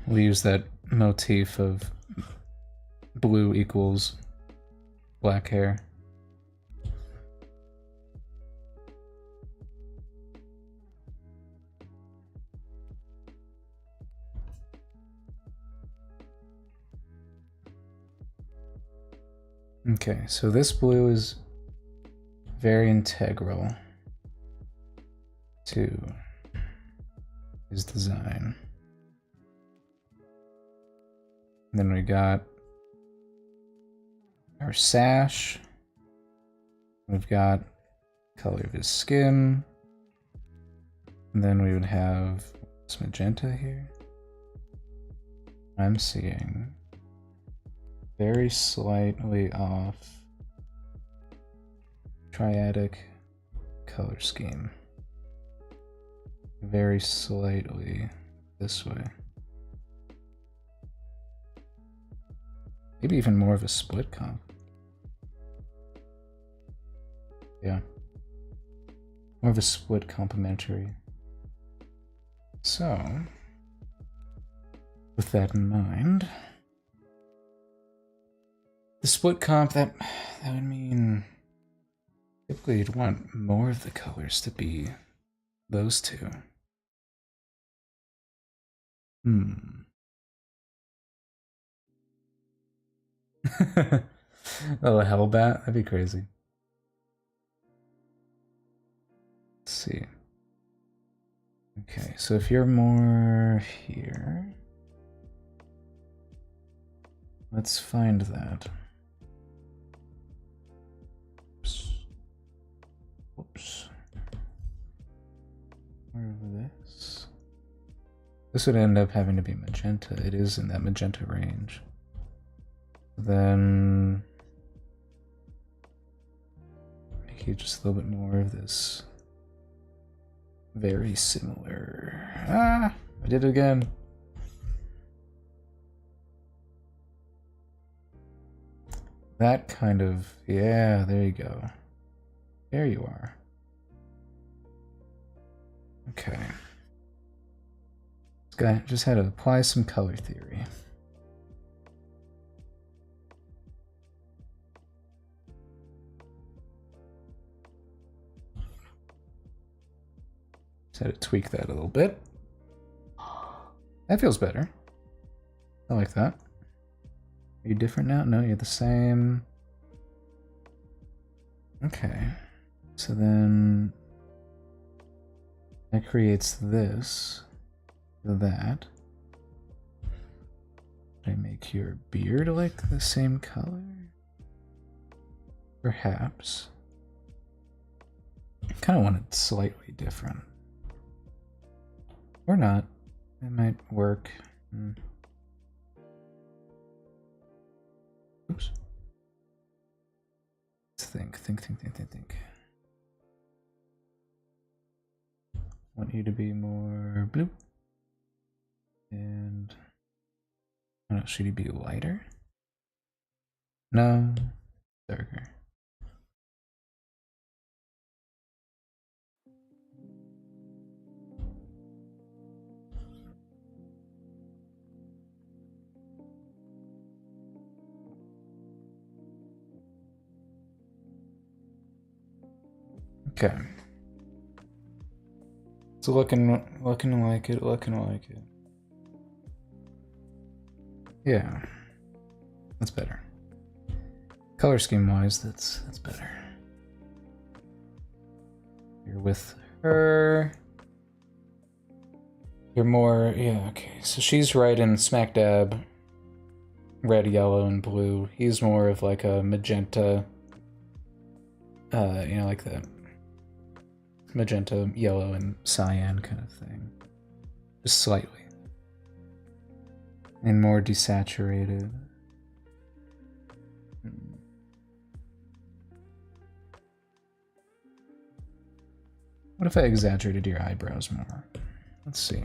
We use that motif of blue equals black hair. Okay, so this blue is very integral to his design. And then we got our sash. We've got color of his skin. And then we would have this magenta here. I'm seeing very slightly off triadic color scheme. Very slightly this way. Maybe even more of a split comp. Yeah. More of a split complementary. So, with that in mind, the split comp, that would mean typically you'd want more of the colors to be those two. Oh, a Hellbat? That'd be crazy. Let's see. Okay, so if you're more here, let's find that. Oops. Whoops. More of this. This would end up having to be magenta. It is in that magenta range. Then make it just a little bit more of this. Very similar. Ah, I did it again. That kind of, yeah, there you go. There you are. Okay. This guy just had to apply some color theory. Just had to tweak that a little bit. That feels better. I like that. Are you different now? No, you're the same. Okay. So then that creates this, that. Did I make your beard like the same color? Perhaps. I kind of want it slightly different. Or not. It might work. Oops. Let's think. Want you to be more blue. And I don't know, should he be lighter? No, darker. Okay. It's looking like it, Yeah. That's better. Color scheme wise, that's better. You're with her. You're more, yeah, okay. So she's right in smack dab red, yellow, and blue. He's more of like a magenta, you know, like the magenta, yellow, and cyan kind of thing. Just slightly. And more desaturated. What if I exaggerated your eyebrows more? Let's see.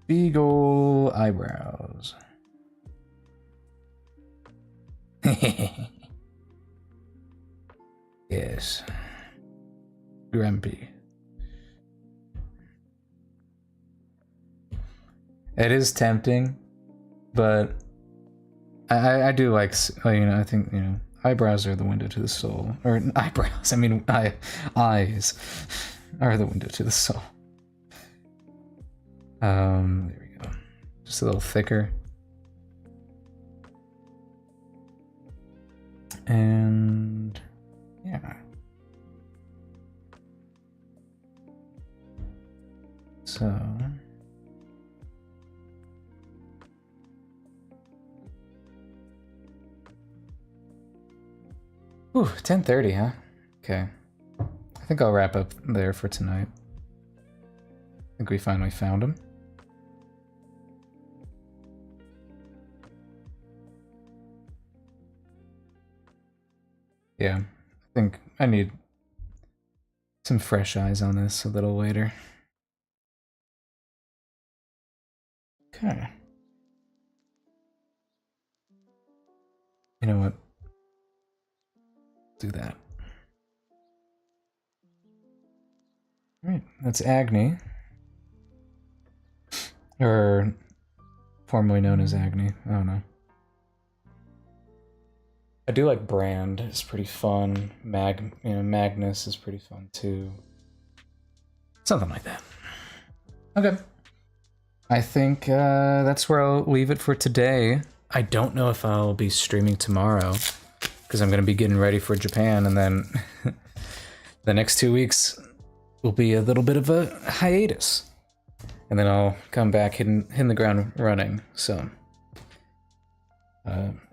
Beagle eyebrows. Yes. Grumpy. It is tempting, but I do like, you know, I think, you know, eyebrows are the window to the soul. Or eyebrows, I mean, eyes are the window to the soul. There we go. Just a little thicker. And yeah. So ooh, 10:30, huh? Okay. I think I'll wrap up there for tonight. I think we finally found him. Yeah, I think I need some fresh eyes on this a little later. Okay. You know what? Do that. Alright, that's Agni. Or formerly known as Agni. I don't know. I do like Brand. It's pretty fun. Magnus is pretty fun too. Something like that. Okay. I think that's where I'll leave it for today. I don't know if I'll be streaming tomorrow because I'm going to be getting ready for Japan, and then the next 2 weeks will be a little bit of a hiatus. And then I'll come back hitting the ground running. So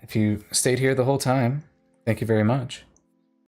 if you stayed here the whole time, thank you very much.